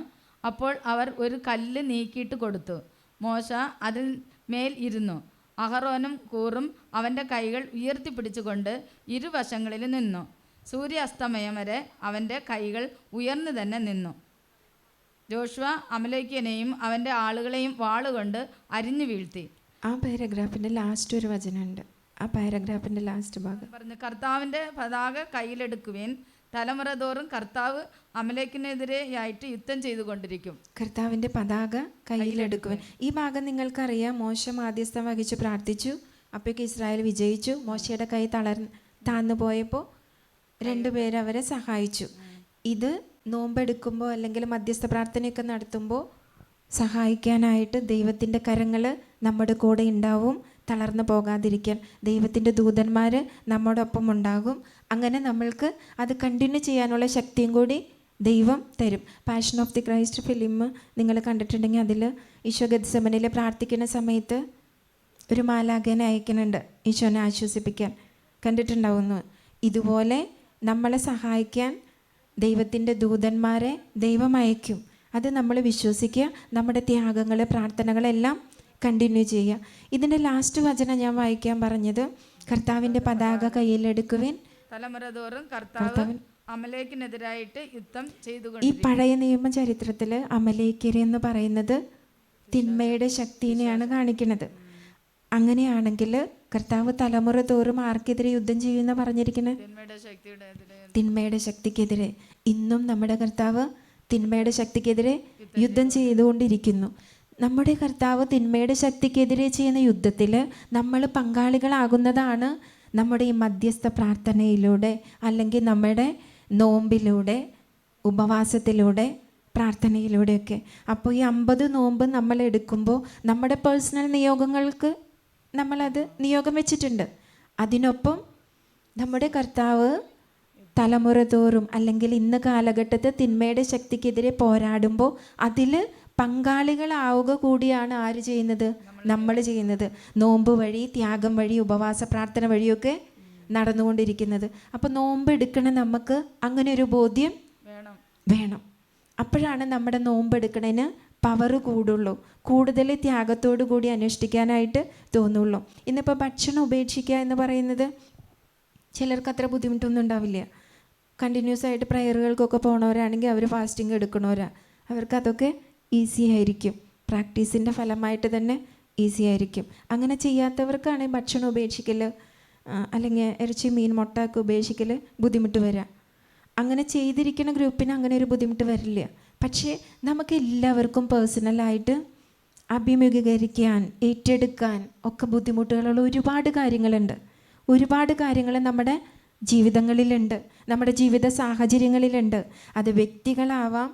അപ്പോൾ അവർ ഒരു കല്ല് നീക്കിയിട്ട് കൊടുത്തു. മോശ അതിൽ മേൽ ഇരുന്നു. അഹറോനും കൂറും അവൻ്റെ കൈകൾ ഉയർത്തിപ്പിടിച്ചുകൊണ്ട് ഇരുവശങ്ങളിൽ നിന്നു. സൂര്യാസ്തമയം വരെ അവൻ്റെ കൈകൾ ഉയർന്നു തന്നെ നിന്നു. ജോഷുവ അമലേക്യനെയും അവൻ്റെ ആളുകളെയും വാളുകൊണ്ട് അരിഞ്ഞു വീഴ്ത്തി. ആ പാരഗ്രാഫിൻ്റെ ലാസ്റ്റ് ഒരു വചനമുണ്ട്. ആ പാരഗ്രാഫിൻ്റെ ലാസ്റ്റ് ഭാഗം പറഞ്ഞു, കർത്താവിൻ്റെ പതാക കയ്യിലെടുക്കുവേൻ, തലമുറ തോറും കർത്താവ് അമലേക്കിനെതിരെയായിട്ട് യുദ്ധം ചെയ്തുകൊണ്ടിരിക്കും. കർത്താവിൻ്റെ പതാക കയ്യിലെടുക്കുവാൻ. ഈ ഭാഗം നിങ്ങൾക്കറിയാം. മോശ മാധ്യസ്ഥം വഹിച്ച് പ്രാർത്ഥിച്ചു. അപ്പോഴേക്ക് ഇസ്രായേൽ വിജയിച്ചു. മോശയുടെ കൈ താന്നു പോയപ്പോൾ രണ്ടുപേരും അവരെ സഹായിച്ചു. ഇത് നോമ്പെടുക്കുമ്പോൾ അല്ലെങ്കിൽ മധ്യസ്ഥ പ്രാർത്ഥനയൊക്കെ നടത്തുമ്പോൾ സഹായിക്കാനായിട്ട് ദൈവത്തിൻ്റെ കരങ്ങൾ നമ്മുടെ കൂടെ ഉണ്ടാവും. തളർന്നു പോകാതിരിക്കാൻ ദൈവത്തിൻ്റെ ദൂതന്മാർ നമ്മോടൊപ്പം ഉണ്ടാകും. അങ്ങനെ നമ്മൾക്ക് അത് കണ്ടിന്യൂ ചെയ്യാനുള്ള ശക്തിയും കൂടി ദൈവം തരും. Passion of the Christ film നിങ്ങൾ കണ്ടിട്ടുണ്ടെങ്കിൽ അതിൽ ഈശോ ഗെത്സമനിൽ പ്രാർത്ഥിക്കുന്ന സമയത്ത് ഒരു മാലാഖനെ അയക്കുന്നുണ്ട് ഈശോനെ ആശ്വസിപ്പിക്കാൻ. കണ്ടിട്ടുണ്ടാവുന്നു. ഇതുപോലെ നമ്മളെ സഹായിക്കാൻ ദൈവത്തിൻ്റെ ദൂതന്മാരെ ദൈവം അയക്കും. അത് നമ്മൾ വിശ്വസിക്കുക. നമ്മുടെ ത്യാഗങ്ങൾ, പ്രാർത്ഥനകളെല്ലാം കണ്ടിന്യൂ ചെയ്യുക. ഇതിൻ്റെ ലാസ്റ്റ് വചനം ഞാൻ വായിക്കാൻ പറഞ്ഞത്, കർത്താവിൻ്റെ പതാക കയ്യിലെടുക്കുവിൻ, തലമുറ തോറും കർത്താവ് അമലേക്കിനെതിരായിട്ട് യുദ്ധം ചെയ്തുകൊണ്ട്. ഈ പഴയ നിയമ ചരിത്രത്തിൽ അമലേക്കര് എന്ന് പറയുന്നത് തിന്മയുടെ ശക്തിനെയാണ് കാണിക്കുന്നത്. അങ്ങനെയാണെങ്കിൽ കർത്താവ് തലമുറ തോറും ആർക്കെതിരെ യുദ്ധം ചെയ്യുമെന്ന് പറഞ്ഞിരിക്കുന്നത്? തിന്മയുടെ ശക്തിക്കെതിരെ. ഇന്നും നമ്മുടെ കർത്താവ് തിന്മയുടെ ശക്തിക്കെതിരെ യുദ്ധം ചെയ്തുകൊണ്ടിരിക്കുന്നു. നമ്മുടെ കർത്താവ് തിന്മയുടെ ശക്തിക്കെതിരെ ചെയ്യുന്ന യുദ്ധത്തിൽ നമ്മൾ പങ്കാളികളാകുന്നതാണ് നമ്മുടെ ഈ മധ്യസ്ഥ പ്രാർത്ഥനയിലൂടെ, അല്ലെങ്കിൽ നമ്മുടെ നോമ്പിലൂടെ, ഉപവാസത്തിലൂടെ, പ്രാർത്ഥനയിലൂടെയൊക്കെ. അപ്പോൾ ഈ 50 നോമ്പ് നമ്മൾ എടുക്കുമ്പോൾ നമ്മുടെ പേഴ്സണൽ നിയോഗങ്ങൾക്ക് നമ്മളത് നിയോഗം വെച്ചിട്ടുണ്ട്. അതിനൊപ്പം നമ്മുടെ കർത്താവ് തലമുറ തോറും അല്ലെങ്കിൽ ഇന്ന് കാലഘട്ടത്തിൽ തിന്മയുടെ ശക്തിക്കെതിരെ പോരാടുമ്പോൾ അതിൽ പങ്കാളികളാവുക കൂടിയാണ് ആര് ചെയ്യുന്നത്? നമ്മൾ ചെയ്യുന്നത്. നോമ്പ് വഴി, ത്യാഗം വഴി, ഉപവാസ പ്രാർത്ഥന വഴിയൊക്കെ നടന്നുകൊണ്ടിരിക്കുന്നത്. അപ്പോൾ നോമ്പ് എടുക്കണം, നമുക്ക് അങ്ങനെ ഒരു ബോധ്യം വേണം. അപ്പോഴാണ് നമ്മുടെ നോമ്പ് എടുക്കണതിന് പവർ കൂടുള്ളൂ, കൂടുതൽ ത്യാഗത്തോടു കൂടി അനുഷ്ഠിക്കാനായിട്ട് തോന്നുള്ളൂ. ഇന്നിപ്പോൾ ഭക്ഷണം ഉപേക്ഷിക്കുക എന്ന് പറയുന്നത് ചിലർക്ക് അത്ര ബുദ്ധിമുട്ടൊന്നും ഉണ്ടാവില്ല. കണ്ടിന്യൂസ് ആയിട്ട് പ്രയറുകൾക്കൊക്കെ പോണവരാണെങ്കിൽ അവർ ഫാസ്റ്റിംഗ് എടുക്കണവരാ, അവർക്കതൊക്കെ ഈസി ആയിരിക്കും. പ്രാക്ടീസിൻ്റെ ഫലമായിട്ട് തന്നെ ഈസി ആയിരിക്കും. അങ്ങനെ ചെയ്യാത്തവർക്കാണ് ഭക്ഷണം ഉപേക്ഷിക്കൽ അല്ലെങ്കിൽ ഇറച്ചി, മീൻ, മുട്ട ഒക്കെ ഉപേക്ഷിക്കൽ ബുദ്ധിമുട്ട് വരാം. അങ്ങനെ ചെയ്തിരിക്കുന്ന ഗ്രൂപ്പിന് അങ്ങനെ ഒരു ബുദ്ധിമുട്ട് വരില്ല. പക്ഷേ നമുക്ക് എല്ലാവർക്കും പേഴ്സണലായിട്ട് അഭിമുഖീകരിക്കാൻ, ഏറ്റെടുക്കാൻ ഒക്കെ ബുദ്ധിമുട്ടുകളുള്ള ഒരുപാട് കാര്യങ്ങളുണ്ട്. ഒരുപാട് കാര്യങ്ങൾ നമ്മുടെ ജീവിതങ്ങളിലുണ്ട്, നമ്മുടെ ജീവിത സാഹചര്യങ്ങളിലുണ്ട്. അത് വ്യക്തികളാവാം,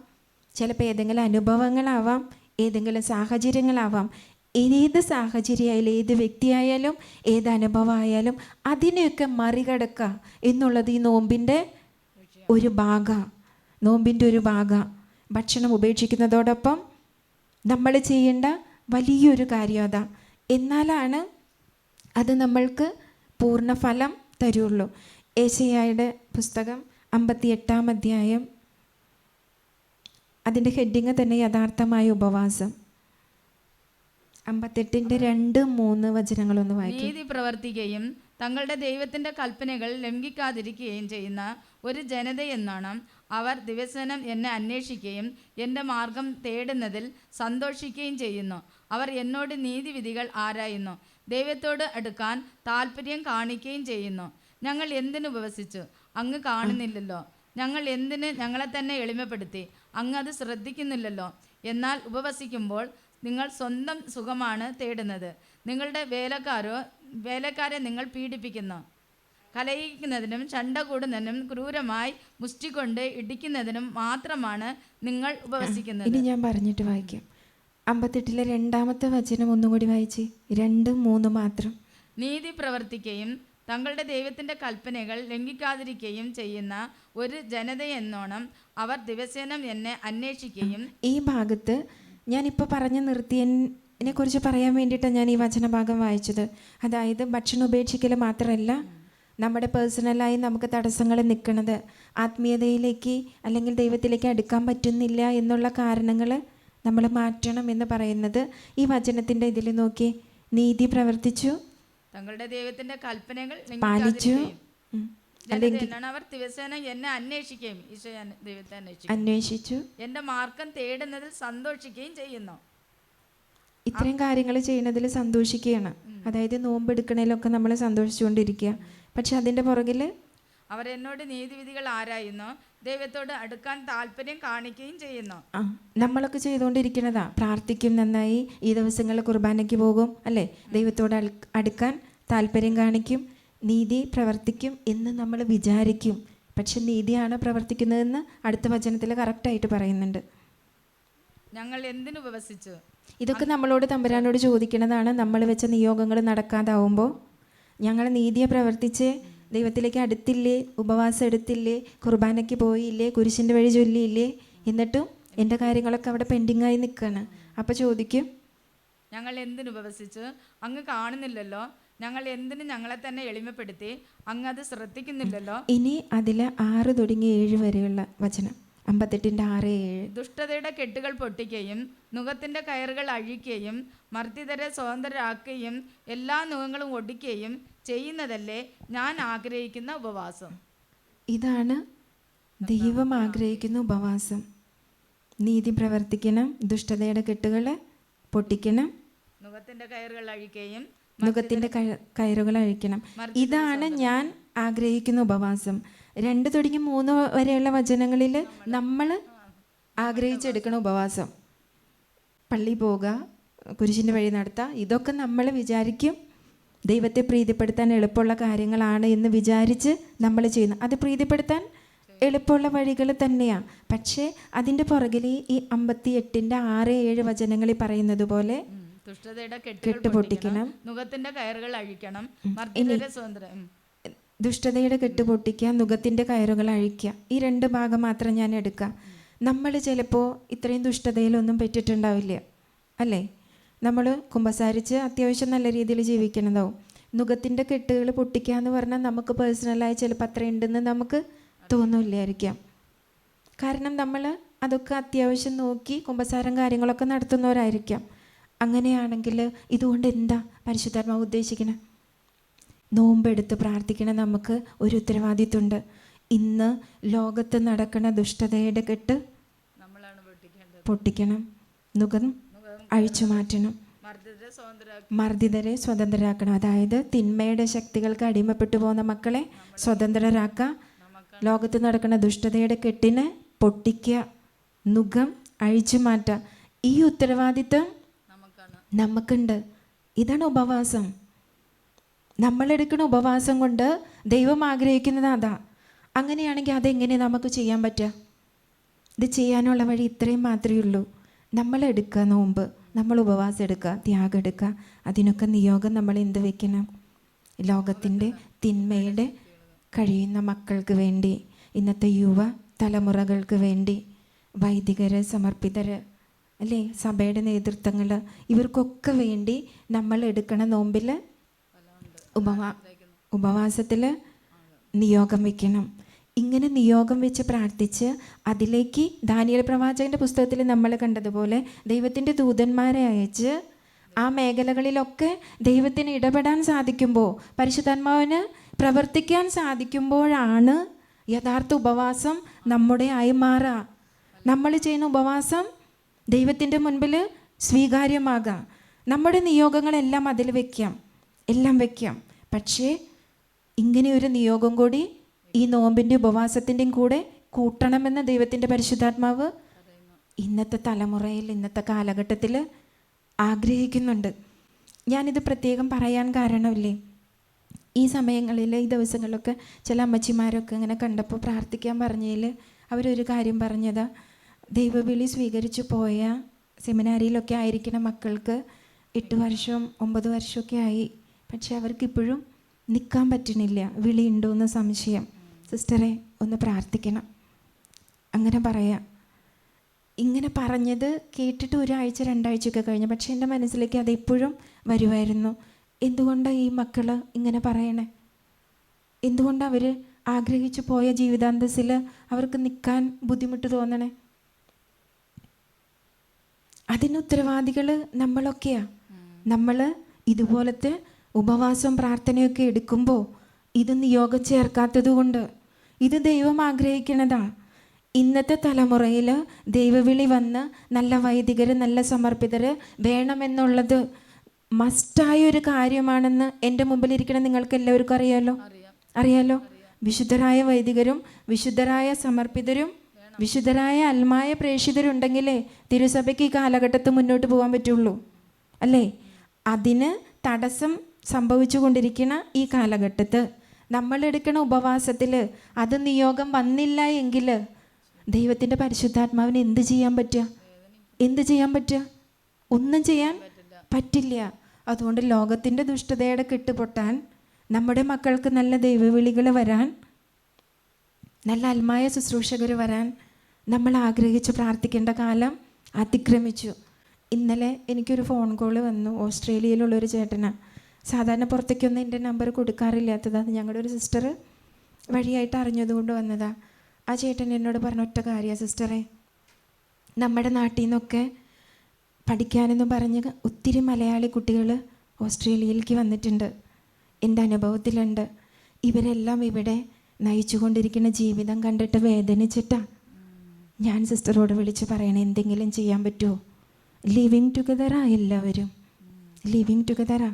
ചിലപ്പോൾ ഏതെങ്കിലും അനുഭവങ്ങളാവാം, ഏതെങ്കിലും സാഹചര്യങ്ങളാവാം. ഏത് സാഹചര്യമായാലും, ഏത് വ്യക്തിയായാലും, ഏത് അനുഭവമായാലും അതിനെയൊക്കെ മറികടക്കുക എന്നുള്ളത് ഈ നോമ്പിൻ്റെ ഒരു ഭാഗമാണ്. നോമ്പിൻ്റെ ഒരു ഭാഗമാണ്. ഭക്ഷണം ഉപേക്ഷിക്കുന്നതോടൊപ്പം നമ്മൾ ചെയ്യേണ്ട വലിയൊരു കാര്യം അതാ. എന്നാലാണ് അത് നമ്മൾക്ക് പൂർണ്ണഫലം തരുള്ളൂ. ഏശയ്യായുടെ പുസ്തകം 58-ാം അധ്യായം, അതിൻ്റെ ഹെഡിങ് തന്നെ യഥാർത്ഥമായ ഉപവാസം. 58-ന്റെ 2-3 വചനങ്ങളൊന്ന് വായിക്കും. നീതി പ്രവർത്തിക്കുകയും തങ്ങളുടെ ദൈവത്തിൻ്റെ കൽപ്പനകൾ ലംഘിക്കാതിരിക്കുകയും ചെയ്യുന്ന ഒരു ജനതയെന്നോണം അവർ ദിവസേന എന്നെ അന്വേഷിക്കുകയും എൻ്റെ മാർഗം തേടുന്നതിൽ സന്തോഷിക്കുകയും ചെയ്യുന്നു. അവർ എന്നോട് നീതിവിധികൾ ആരായുന്നു, ദൈവത്തോട് അടുക്കാൻ താല്പര്യം കാണിക്കുകയും ചെയ്യുന്നു. ഞങ്ങൾ എന്തിനു ഉപവസിച്ചു, അങ്ങ് കാണുന്നില്ലല്ലോ. ഞങ്ങൾ എന്തിന് ഞങ്ങളെ തന്നെ എളിമപ്പെടുത്തി, അങ്ങ് അത് ശ്രദ്ധിക്കുന്നില്ലല്ലോ. എന്നാൽ ഉപവസിക്കുമ്പോൾ നിങ്ങൾ സ്വന്തം സുഖമാണ് തേടുന്നത്. നിങ്ങളുടെ വേലക്കാരെ നിങ്ങൾ പീഡിപ്പിക്കുന്നു. കലഹിക്കുന്നതിനും ചണ്ട കൂടുന്നതിനും ക്രൂരമായി മുഷ്ടി കൊണ്ട് ഇടിക്കുന്നതിനും മാത്രമാണ് നിങ്ങൾ ഉപവസിക്കുന്നത്. ഇനി ഞാൻ പറഞ്ഞിട്ട് വായിക്കാം. 58-ലെ 2-ാമത്തെ വചനം ഒന്നും കൂടി വായിച്ച്. 2-3 മാത്രം. നീതി പ്രവർത്തിക്കുകയും തങ്ങളുടെ ദൈവത്തിൻ്റെ കൽപ്പനകൾ ലംഘിക്കാതിരിക്കുകയും ചെയ്യുന്ന ഒരു ജനതയെന്നോണം അവർ ദിവസേന എന്നെ അന്വേഷിക്കുകയും. ഈ ഭാഗത്ത് ഞാനിപ്പോൾ പറഞ്ഞു നിർത്തിയതിനെ കുറിച്ച് പറയാൻ വേണ്ടിയിട്ടാണ് ഞാൻ ഈ വചനഭാഗം വായിച്ചത്. അതായത് ഭക്ഷണം ഉപേക്ഷിക്കൽ മാത്രമല്ല, നമ്മുടെ പേഴ്സണലായി നമുക്ക് തടസ്സങ്ങൾ നിൽക്കുന്നത്, ആത്മീയതയിലേക്ക് അല്ലെങ്കിൽ ദൈവത്തിലേക്ക് അടുക്കാൻ പറ്റുന്നില്ല എന്നുള്ള കാരണങ്ങൾ നമ്മൾ മാറ്റണം എന്ന് പറയുന്നത് ഈ വചനത്തിൻ്റെ ഇതിൽ നോക്കി, നീതി പ്രവർത്തിച്ചു, തങ്ങളുടെ ദൈവത്തിന്റെ കൽപ്പനകൾ പാലിച്ചു, അല്ലെങ്കിൽ അവർ ദിവസേന എന്നെ അന്വേഷിക്കുകയും ദൈവത്തെ അന്വേഷിച്ചു, എന്റെ മാർഗം തേടുന്നതിൽ സന്തോഷിക്കുകയും ചെയ്യുന്നു. ഇത്രയും കാര്യങ്ങൾ ചെയ്യുന്നതിൽ സന്തോഷിക്കുകയാണ്. അതായത് നോമ്പെടുക്കണേലൊക്കെ നമ്മൾ സന്തോഷിച്ചുകൊണ്ടിരിക്കുക. പക്ഷെ അതിൻ്റെ പുറകിൽ അവർ എന്നോട് നീതിവിധികൾ ആരായുന്നു, ദൈവത്തോട് അടുക്കാൻ താല്പര്യം കാണിക്കുകയും ചെയ്യുന്നു. നമ്മളൊക്കെ ചെയ്തുകൊണ്ടിരിക്കുന്നതാ. പ്രാർത്ഥിക്കും നന്നായി, ഈ ദിവസങ്ങളിൽ കുർബാനയ്ക്ക് പോകും, അല്ലേ, ദൈവത്തോട് അടുക്കാൻ താല്പര്യം കാണിക്കും, നീതി പ്രവർത്തിക്കും എന്ന് നമ്മൾ വിചാരിക്കും. പക്ഷെ നീതിയാണ് പ്രവർത്തിക്കുന്നതെന്ന് അടുത്ത വചനത്തിൽ കറക്റ്റായിട്ട് പറയുന്നുണ്ട്. ഞങ്ങൾ എന്തിനു ഉപവസിച്ചു? ഇതൊക്കെ നമ്മളോട് തമ്പുരാനോട് ചോദിക്കുന്നതാണ്. നമ്മൾ വെച്ച നിയോഗങ്ങൾ നടക്കാതാവുമ്പോൾ ഞങ്ങൾ നീതിയെ പ്രവർത്തിച്ച് ദൈവത്തിലേക്ക് അടുത്തില്ലേ, ഉപവാസം എടുത്തില്ലേ, കുർബാനയ്ക്ക് പോയില്ലേ, കുരിശിൻ്റെ വഴി ചൊല്ലിയില്ലേ, എന്നിട്ടും എൻ്റെ കാര്യങ്ങളൊക്കെ അവിടെ പെൻഡിങ്ങായി നിൽക്കുകയാണ്. അപ്പോൾ ചോദിക്കും, ഞങ്ങൾ എന്തിനു ഉപവസിച്ചു? അങ്ങ് കാണുന്നില്ലല്ലോ. ഞങ്ങൾ എന്തിനു ഞങ്ങളെ തന്നെ എളിമപ്പെടുത്തി? അങ്ങ് അത് ശ്രദ്ധിക്കുന്നില്ലല്ലോ. ഇനി അതിൽ 6 തുടങ്ങി 7 വരെയുള്ള വചനം, 58:6-7. ദുഷ്ടതയുടെ കെട്ടുകൾ പൊട്ടിക്കുകയും നുകത്തിന്റെ കയറുകൾ അഴിക്കുകയും മർദ്ദിതരെ സ്വതന്ത്രരാക്കുകയും എല്ലാ നുകങ്ങളും ഒടിക്കുകയും ചെയ്യുന്നതല്ലേ ഞാൻ ആഗ്രഹിക്കുന്ന ഉപവാസം. ഇതാണ് ദൈവം ആഗ്രഹിക്കുന്ന ഉപവാസം. നീതി പ്രവർത്തിക്കണം, ദുഷ്ടതയുടെ കെട്ടുകൾ പൊട്ടിക്കണം, നുകത്തിന്റെ കയറുകൾ അഴിക്കുകയും കയറുകൾ അഴിക്കണം. ഇതാണ് ഞാൻ ആഗ്രഹിക്കുന്ന ഉപവാസം. 2 തുടങ്ങി 3 വരെയുള്ള വചനങ്ങളിൽ നമ്മൾ ആഗ്രഹിച്ചെടുക്കണ ഉപവാസം, പള്ളി പോവുക, കുരിശിൻ്റെ വഴി നടത്തുക, ഇതൊക്കെ നമ്മൾ വിചാരിക്കും ദൈവത്തെ പ്രീതിപ്പെടുത്താൻ എളുപ്പമുള്ള കാര്യങ്ങളാണ് എന്ന് വിചാരിച്ച് നമ്മൾ ചെയ്യുന്നു. അത് പ്രീതിപ്പെടുത്താൻ എളുപ്പമുള്ള വഴികൾ തന്നെയാണ്. പക്ഷേ അതിൻ്റെ പുറകിൽ ഈ 58:6-7 വചനങ്ങളിൽ പറയുന്നത് പോലെ കെട്ട് പൊട്ടിക്കണം, നുകത്തിന്റെ കയറുകൾ അഴിക്കണം, ദുഷ്ടതയുടെ കെട്ട് പൊട്ടിക്കുക, നുകത്തിൻ്റെ കയറുകൾ അഴിക്കുക. ഈ 2 ഭാഗം മാത്രം ഞാൻ എടുക്കാം. നമ്മൾ ചിലപ്പോൾ ഇത്രയും ദുഷ്ടതയിലൊന്നും പെട്ടിട്ടുണ്ടാവില്ല, അല്ലേ? നമ്മൾ കുമ്പസാരിച്ച് അത്യാവശ്യം നല്ല രീതിയിൽ ജീവിക്കണതാവും. നുകത്തിൻ്റെ കെട്ടുകൾ പൊട്ടിക്കുക എന്ന് പറഞ്ഞാൽ നമുക്ക് പേഴ്സണലായി ചിലപ്പോൾ അത്ര ഉണ്ടെന്ന് നമുക്ക് തോന്നില്ലായിരിക്കാം. കാരണം നമ്മൾ അതൊക്കെ അത്യാവശ്യം നോക്കി കുമ്പസാരം കാര്യങ്ങളൊക്കെ നടത്തുന്നവരായിരിക്കാം. അങ്ങനെയാണെങ്കിൽ ഇതുകൊണ്ട് എന്താ പരിശുദ്ധാത്മാവ് ഉദ്ദേശിക്കണേ? നോമ്പെടുത്ത് പ്രാർത്ഥിക്കണം. നമുക്ക് ഒരു ഉത്തരവാദിത്വമുണ്ട്. ഇന്ന് ലോകത്ത് നടക്കുന്ന ദുഷ്ടതയുടെ കെട്ട് പൊട്ടിക്കണം, നുകം അഴിച്ചു മാറ്റണം, മർദ്ദിതരെ സ്വതന്ത്രരാക്കണം. അതായത് തിന്മയുടെ ശക്തികൾക്ക് അടിമപ്പെട്ടു പോകുന്ന മക്കളെ സ്വതന്ത്രരാക്കുക, ലോകത്ത് നടക്കുന്ന ദുഷ്ടതയുടെ കെട്ടിനെ പൊട്ടിക്കുക, നുകം അഴിച്ചു മാറ്റുക. ഈ ഉത്തരവാദിത്വം നമുക്കുണ്ട്. ഇതാണ് ഉപവാസം. നമ്മളെടുക്കുന്ന ഉപവാസം കൊണ്ട് ദൈവം ആഗ്രഹിക്കുന്നത് അതാ. അങ്ങനെയാണെങ്കിൽ അതെങ്ങനെ നമുക്ക് ചെയ്യാൻ പറ്റുക? ഇത് ചെയ്യാനുള്ള വഴി ഇത്രയും മാത്രമേ ഉള്ളൂ. നമ്മളെടുക്കുക നോമ്പ്, നമ്മൾ ഉപവാസം എടുക്കുക, ത്യാഗം എടുക്കുക. അതിനൊക്കെ നിയോഗം നമ്മൾ എന്ത് വെക്കണം? ലോകത്തിൻ്റെ തിന്മയുടെ കഴിയുന്ന മക്കൾക്ക് വേണ്ടി, ഇന്നത്തെ യുവ തലമുറകൾക്ക് വേണ്ടി, വൈദികര്, സമർപ്പിതര്, അല്ലേ, സഭയുടെ നേതൃത്വങ്ങൾ, ഇവർക്കൊക്കെ വേണ്ടി നമ്മൾ എടുക്കണ നോമ്പിൽ ഉപവാസത്തിൽ നിയോഗം വെക്കണം. ഇങ്ങനെ നിയോഗം വെച്ച് പ്രാർത്ഥിച്ച് അതിലേക്ക് ദാനിയേൽ പ്രവാചകൻ്റെ പുസ്തകത്തിൽ നമ്മൾ കണ്ടതുപോലെ ദൈവത്തിൻ്റെ ദൂതന്മാരെ അയച്ച് ആ മേഖലകളിലൊക്കെ ദൈവത്തിന് ഇടപെടാൻ സാധിക്കുമ്പോൾ, പരിശുദ്ധാത്മാവിന് പ്രവർത്തിക്കാൻ സാധിക്കുമ്പോഴാണ് യഥാർത്ഥ ഉപവാസം നമ്മുടെ ആയി മാറുക. നമ്മൾ ചെയ്യുന്ന ഉപവാസം ദൈവത്തിൻ്റെ മുൻപിൽ സ്വീകാര്യമാകാം. നമ്മുടെ നിയോഗങ്ങളെല്ലാം അതിൽ വയ്ക്കാം, എല്ലാം വയ്ക്കാം. പക്ഷേ ഇങ്ങനെ ഒരു നിയോഗം കൂടി ഈ നോമ്പിൻ്റെ ഉപവാസത്തിൻ്റെയും കൂടെ കൂട്ടണമെന്ന് ദൈവത്തിൻ്റെ പരിശുദ്ധാത്മാവ് ഇന്നത്തെ തലമുറയിൽ, ഇന്നത്തെ കാലഘട്ടത്തിൽ ആഗ്രഹിക്കുന്നുണ്ട്. ഞാനിത് പ്രത്യേകം പറയാൻ കാരണമില്ലേ, ഈ സമയങ്ങളിൽ, ഈ ദിവസങ്ങളിലൊക്കെ ചില അമ്മച്ചിമാരൊക്കെ ഇങ്ങനെ കണ്ടപ്പോൾ പ്രാർത്ഥിക്കാൻ പറഞ്ഞതിൽ അവരൊരു കാര്യം പറഞ്ഞതാ, ദൈവവിളി സ്വീകരിച്ചു പോയ സെമിനാരിയിലൊക്കെ ആയിരിക്കുന്ന മക്കൾക്ക് 8 വർഷം 9 വർഷമൊക്കെ ആയി, പക്ഷെ അവർക്കിപ്പോഴും നിൽക്കാൻ പറ്റണില്ല, വിളി ഉണ്ടോ എന്ന് സംശയം. സിസ്റ്ററെ ഒന്ന് പ്രാർത്ഥിക്കണം. അങ്ങനെ പറയാം. ഇങ്ങനെ പറഞ്ഞത് കേട്ടിട്ട് 1 ആഴ്ച 2 ആഴ്ചയൊക്കെ കഴിഞ്ഞു. പക്ഷെ എൻ്റെ മനസ്സിലേക്ക് അത് ഇപ്പോഴും വരുമായിരുന്നു. എന്തുകൊണ്ടാണ് ഈ മക്കൾ ഇങ്ങനെ പറയണേ? എന്തുകൊണ്ടാണ് അവർ ആഗ്രഹിച്ചു പോയ ജീവിതാന്തസ്സിൽ അവർക്ക് നിൽക്കാൻ ബുദ്ധിമുട്ട് തോന്നണേ? അതിന് ഉത്തരവാദികൾ നമ്മളൊക്കെയാണ്. നമ്മൾ ഇതുപോലത്തെ ഉപവാസവും പ്രാർത്ഥനയൊക്കെ എടുക്കുമ്പോൾ ഇത് നിയോഗം ചേർക്കാത്തത് കൊണ്ട്, ഇത് ദൈവം ആഗ്രഹിക്കണതാ. ഇന്നത്തെ തലമുറയിൽ ദൈവവിളി വന്ന് നല്ല വൈദികർ, നല്ല സമർപ്പിതർ വേണമെന്നുള്ളത് മസ്റ്റായ ഒരു കാര്യമാണെന്ന് എൻ്റെ മുമ്പിലിരിക്കണ നിങ്ങൾക്ക് എല്ലാവർക്കും അറിയാലോ. വിശുദ്ധരായ വൈദികരും വിശുദ്ധരായ സമർപ്പിതരും വിശുദ്ധരായ അൽമായ പ്രേക്ഷിതരുണ്ടെങ്കിലേ തിരുസഭയ്ക്ക് ഈ കാലഘട്ടത്തിൽ മുന്നോട്ട് പോകാൻ പറ്റുള്ളൂ, അല്ലേ? അതിന് തടസ്സം സംഭവിച്ചു കൊണ്ടിരിക്കുന്ന ഈ കാലഘട്ടത്ത് നമ്മളെടുക്കണ ഉപവാസത്തിൽ അത് നിയോഗം വന്നില്ല എങ്കിൽ ദൈവത്തിൻ്റെ പരിശുദ്ധാത്മാവിന് എന്ത് ചെയ്യാൻ പറ്റുക? ഒന്നും ചെയ്യാൻ പറ്റില്ല. അതുകൊണ്ട് ലോകത്തിൻ്റെ ദുഷ്ടതയുടെ കെട്ടുപൊട്ടാൻ, നമ്മുടെ മക്കൾക്ക് നല്ല ദൈവവിളികൾ വരാൻ, നല്ല അൽമായ ശുശ്രൂഷകർ വരാൻ നമ്മൾ ആഗ്രഹിച്ച് പ്രാർത്ഥിക്കേണ്ട കാലം അതിക്രമിച്ചു. ഇന്നലെ എനിക്കൊരു ഫോൺ കോൾ വന്നു. ഓസ്ട്രേലിയയിലുള്ളൊരു ചേട്ടനാണ്. സാധാരണ പുറത്തേക്കൊന്നും എൻ്റെ നമ്പർ കൊടുക്കാറില്ലാത്തതാണ്. ഞങ്ങളുടെ ഒരു സിസ്റ്റർ വഴിയായിട്ട് അറിഞ്ഞതുകൊണ്ട് വന്നതാണ്. ആ ചേട്ടൻ എന്നോട് പറഞ്ഞ ഒറ്റ കാര്യമാണ്, സിസ്റ്ററെ, നമ്മുടെ നാട്ടിൽ നിന്നൊക്കെ പഠിക്കാനെന്ന് പറഞ്ഞ് ഒത്തിരി മലയാളി കുട്ടികൾ ഓസ്ട്രേലിയയിലേക്ക് വന്നിട്ടുണ്ട്. എൻ്റെ അനുഭവത്തിലുണ്ട്. ഇവരെല്ലാം ഇവിടെ നയിച്ചു കൊണ്ടിരിക്കുന്ന ജീവിതം കണ്ടിട്ട് വേദനിച്ചിട്ടാണ് ഞാൻ സിസ്റ്ററോട് വിളിച്ച് പറയണേ, എന്തെങ്കിലും ചെയ്യാൻ പറ്റുമോ? ലിവിങ് ടുഗദറാ, എല്ലാവരും ലിവിങ് ടുഗദറാ.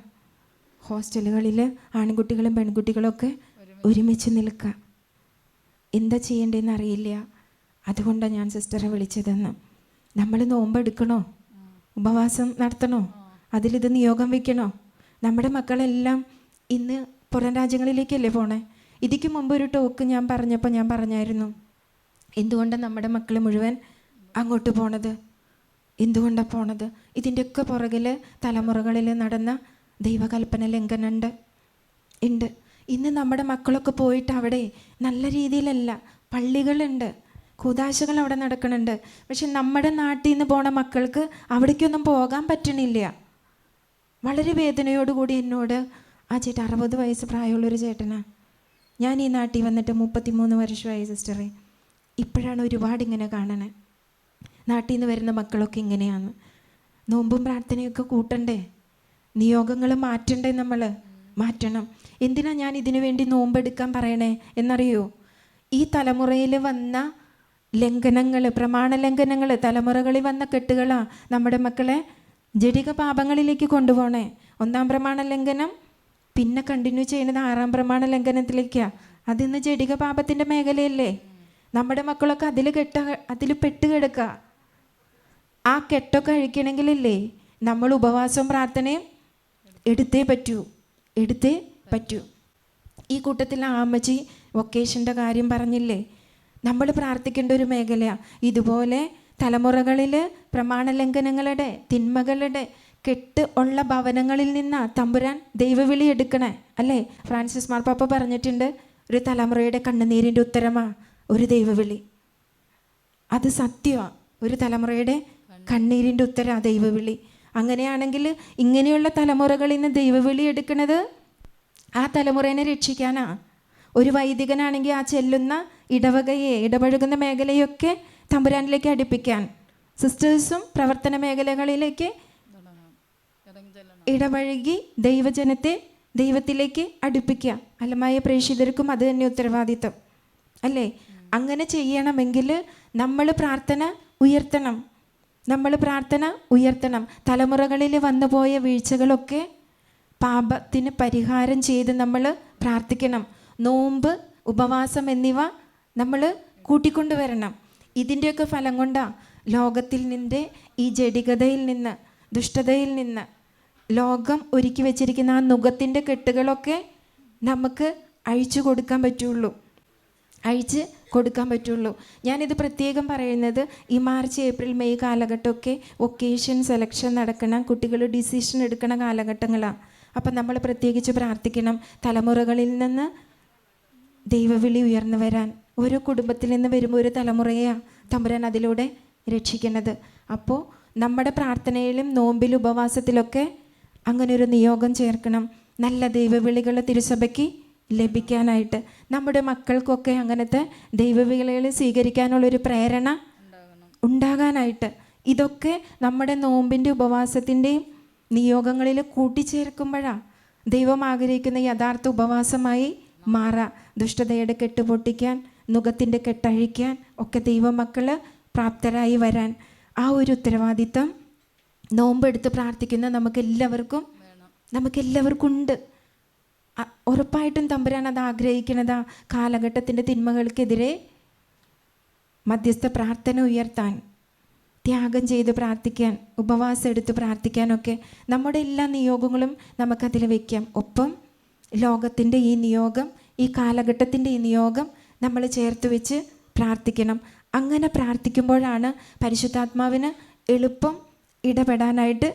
ഹോസ്റ്റലുകളിൽ ആൺകുട്ടികളും പെൺകുട്ടികളൊക്കെ ഒരുമിച്ച് നിൽക്കുക. എന്താ ചെയ്യേണ്ടതെന്ന് അറിയില്ല. അതുകൊണ്ടാണ് ഞാൻ സിസ്റ്ററെ വിളിച്ചതെന്ന്. നമ്മൾ നോമ്പെടുക്കണോ? ഉപവാസം നടത്തണോ? അതിലിത് നിയോഗം വയ്ക്കണോ? നമ്മുടെ മക്കളെല്ലാം ഇന്ന് പുറം രാജ്യങ്ങളിലേക്കല്ലേ പോണേ? ഇതിക്ക് മുമ്പ് ഒരു ടോക്ക് ഞാൻ പറഞ്ഞായിരുന്നു, എന്തുകൊണ്ടാണ് നമ്മുടെ മക്കൾ മുഴുവൻ അങ്ങോട്ട് പോണത്? എന്തുകൊണ്ടാണ് പോണത്? ഇതിൻ്റെയൊക്കെ പുറകിൽ തലമുറകളിൽ നടന്ന ദൈവകൽപ്പന ലംഘനം ഉണ്ട്. ഇന്ന് നമ്മുടെ മക്കളൊക്കെ പോയിട്ട് അവിടെ നല്ല രീതിയിലല്ല, പള്ളികളുണ്ട്, കൂദാശകൾ അവിടെ നടക്കുന്നുണ്ട്. പക്ഷെ നമ്മുടെ നാട്ടിൽ നിന്ന് പോണ മക്കൾക്ക് അവിടേക്കൊന്നും പോകാൻ പറ്റണില്ല. വളരെ വേദനയോടുകൂടി എന്നോട് ആ ചേട്ടൻ, 60 വയസ്സ് പ്രായമുള്ളൊരു ചേട്ടനാണ്, ഞാൻ ഈ നാട്ടിൽ വന്നിട്ട് 33 വർഷമായി സിസ്റ്ററെ, ഇപ്പോഴാണ് ഒരുപാട് ഇങ്ങനെ കാണണേ. നാട്ടിൽ നിന്ന് വരുന്ന മക്കളൊക്കെ ഇങ്ങനെയാണ്. നോമ്പും പ്രാർത്ഥനയൊക്കെ കൂട്ടണ്ടേ? നിയോഗങ്ങൾ മാറ്റണ്ടേ? നമ്മൾ മാറ്റണം. എന്തിനാ ഞാൻ ഇതിനു വേണ്ടി നോമ്പെടുക്കാൻ പറയണേ എന്നറിയോ? ഈ തലമുറയിൽ വന്ന ലംഘനങ്ങൾ, പ്രമാണ ലംഘനങ്ങൾ, തലമുറകളിൽ വന്ന കെട്ടുകളാണ് നമ്മുടെ മക്കളെ ജഡിക പാപങ്ങളിലേക്ക് കൊണ്ടുപോകണേ. 1-ാം പ്രമാണ ലംഘനം, പിന്നെ കണ്ടിന്യൂ ചെയ്യുന്നത് 6-ാം പ്രമാണ ലംഘനത്തിലേക്കാണ്. അതിന്ന് ജഡിക പാപത്തിൻ്റെ മേഖലയല്ലേ? നമ്മുടെ മക്കളൊക്കെ അതിൽ പെട്ടുകിടക്കുക. ആ കെട്ടൊക്കെ അഴിക്കണമെങ്കിലല്ലേ നമ്മൾ ഉപവാസവും പ്രാർത്ഥനയും എടുത്തേ പറ്റൂ. ഈ കൂട്ടത്തിൽ ആമ്മച്ചി വൊക്കേഷൻ്റെ കാര്യം പറഞ്ഞില്ലേ? നമ്മൾ പ്രാർത്ഥിക്കേണ്ട ഒരു മേഖലയാണ്. ഇതുപോലെ തലമുറകളിൽ പ്രമാണലംഘനങ്ങളുടെ, തിന്മകളുടെ കെട്ട് ഉള്ള ഭവനങ്ങളിൽ നിന്നാ തമ്പുരാൻ ദൈവവിളി എടുക്കണേ, അല്ലേ? ഫ്രാൻസിസ് മാർപ്പാപ്പ പറഞ്ഞിട്ടുണ്ട്, ഒരു തലമുറയുടെ കണ്ണുനീരിൻ്റെ ഉത്തരമാണ് ഒരു ദൈവവിളി. അത് സത്യമാണ്. ഒരു തലമുറയുടെ കണ്ണീരിൻ്റെ ഉത്തരമാണ് ദൈവവിളി. അങ്ങനെയാണെങ്കിൽ ഇങ്ങനെയുള്ള തലമുറകളിൽ നിന്ന് ദൈവവിളി എടുക്കുന്നത് ആ തലമുറേനെ രക്ഷിക്കാനാ. ഒരു വൈദികനാണെങ്കിൽ ആ ചെല്ലുന്ന ഇടവകയെ, ഇടപഴകുന്ന മേഖലയൊക്കെ തമ്പുരാനിലേക്ക് അടുപ്പിക്കാൻ, സിസ്റ്റേഴ്സും പ്രവർത്തന മേഖലകളിലേക്ക് ഇടപഴകി ദൈവജനത്തെ ദൈവത്തിലേക്ക് അടുപ്പിക്കുക. അലമായ പ്രേക്ഷിതർക്കും അത് തന്നെ ഉത്തരവാദിത്വം, അല്ലേ? അങ്ങനെ ചെയ്യണമെങ്കിൽ നമ്മൾ പ്രാർത്ഥന ഉയർത്തണം. തലമുറകളിൽ വന്നുപോയ വീഴ്ചകളൊക്കെ പാപത്തിന് പരിഹാരം ചെയ്ത് നമ്മൾ പ്രാർത്ഥിക്കണം. നോമ്പ്, ഉപവാസം എന്നിവ നമ്മൾ കൂട്ടിക്കൊണ്ടുവരണം. ഇതിൻ്റെയൊക്കെ ഫലം കൊണ്ടാണ് ലോകത്തിൽ നിൻ്റെ ഈ ജഡികതയിൽ നിന്ന്, ദുഷ്ടതയിൽ നിന്ന് ലോകം ഒരുക്കി വെച്ചിരിക്കുന്ന ആ നുഖത്തിൻ്റെ കെട്ടുകളൊക്കെ നമുക്ക് അഴിച്ചു കൊടുക്കാൻ പറ്റുള്ളൂ. ഞാനിത് പ്രത്യേകം പറയുന്നത്, ഈ മാർച്ച്, ഏപ്രിൽ, മെയ് കാലഘട്ടമൊക്കെ വൊക്കേഷൻ സെലക്ഷൻ നടക്കണ, കുട്ടികൾ ഡിസിഷൻ എടുക്കണ കാലഘട്ടങ്ങളാണ്. അപ്പം നമ്മൾ പ്രത്യേകിച്ച് പ്രാർത്ഥിക്കണം, തലമുറകളിൽ നിന്ന് ദൈവവിളി ഉയർന്നു വരാൻ. ഓരോ കുടുംബത്തിൽ നിന്ന് വരുമ്പോൾ ഒരു തലമുറയാണ് തമ്പുരാൻ അതിലൂടെ രക്ഷിക്കുന്നത്. അപ്പോൾ നമ്മുടെ പ്രാർത്ഥനയിലും നോമ്പിലും ഉപവാസത്തിലൊക്കെ അങ്ങനെ ഒരു നിയോഗം ചേർക്കണം. നല്ല ദൈവവിളികൾ തിരുസഭയ്ക്ക് ലഭിക്കാനായിട്ട്, നമ്മുടെ മക്കൾക്കൊക്കെ അങ്ങനത്തെ ദൈവവിളികൾ സ്വീകരിക്കാനുള്ളൊരു പ്രേരണ ഉണ്ടാകാനായിട്ട് ഇതൊക്കെ നമ്മുടെ നോമ്പിൻ്റെ ഉപവാസത്തിൻ്റെയും നിയോഗങ്ങളിൽ കൂട്ടിച്ചേർക്കുമ്പോഴാണ് ദൈവം ആഗ്രഹിക്കുന്ന യഥാർത്ഥ ഉപവാസമായി മാറാം. ദുഷ്ടതയുടെ കെട്ട് പൊട്ടിക്കാൻ, നുകത്തിൻ്റെ കെട്ടഴിക്കാൻ ഒക്കെ ദൈവമക്കൾ പ്രാപ്തരായി വരാൻ ആ ഒരു ഉത്തരവാദിത്തം നോമ്പെടുത്ത് പ്രാർത്ഥിക്കുന്ന നമുക്കെല്ലാവർക്കും ഉണ്ട്. ഉറപ്പായിട്ടും തമ്പുരാൻ അത് ആഗ്രഹിക്കണതാ. കാലഘട്ടത്തിൻ്റെ തിന്മകൾക്കെതിരെ മധ്യസ്ഥ പ്രാർത്ഥന ഉയർത്താൻ, ത്യാഗം ചെയ്ത് പ്രാർത്ഥിക്കാൻ, ഉപവാസം എടുത്ത് പ്രാർത്ഥിക്കാനൊക്കെ നമ്മുടെ എല്ലാ നിയോഗങ്ങളും നമുക്കതിൽ വയ്ക്കാം. ഒപ്പം ലോകത്തിൻ്റെ ഈ നിയോഗം, ഈ കാലഘട്ടത്തിൻ്റെ ഈ നിയോഗം നമ്മൾ ചേർത്ത് വെച്ച് പ്രാർത്ഥിക്കണം. അങ്ങനെ പ്രാർത്ഥിക്കുമ്പോഴാണ് പരിശുദ്ധാത്മാവിന് എളുപ്പം ഇടപെടാനായിട്ട്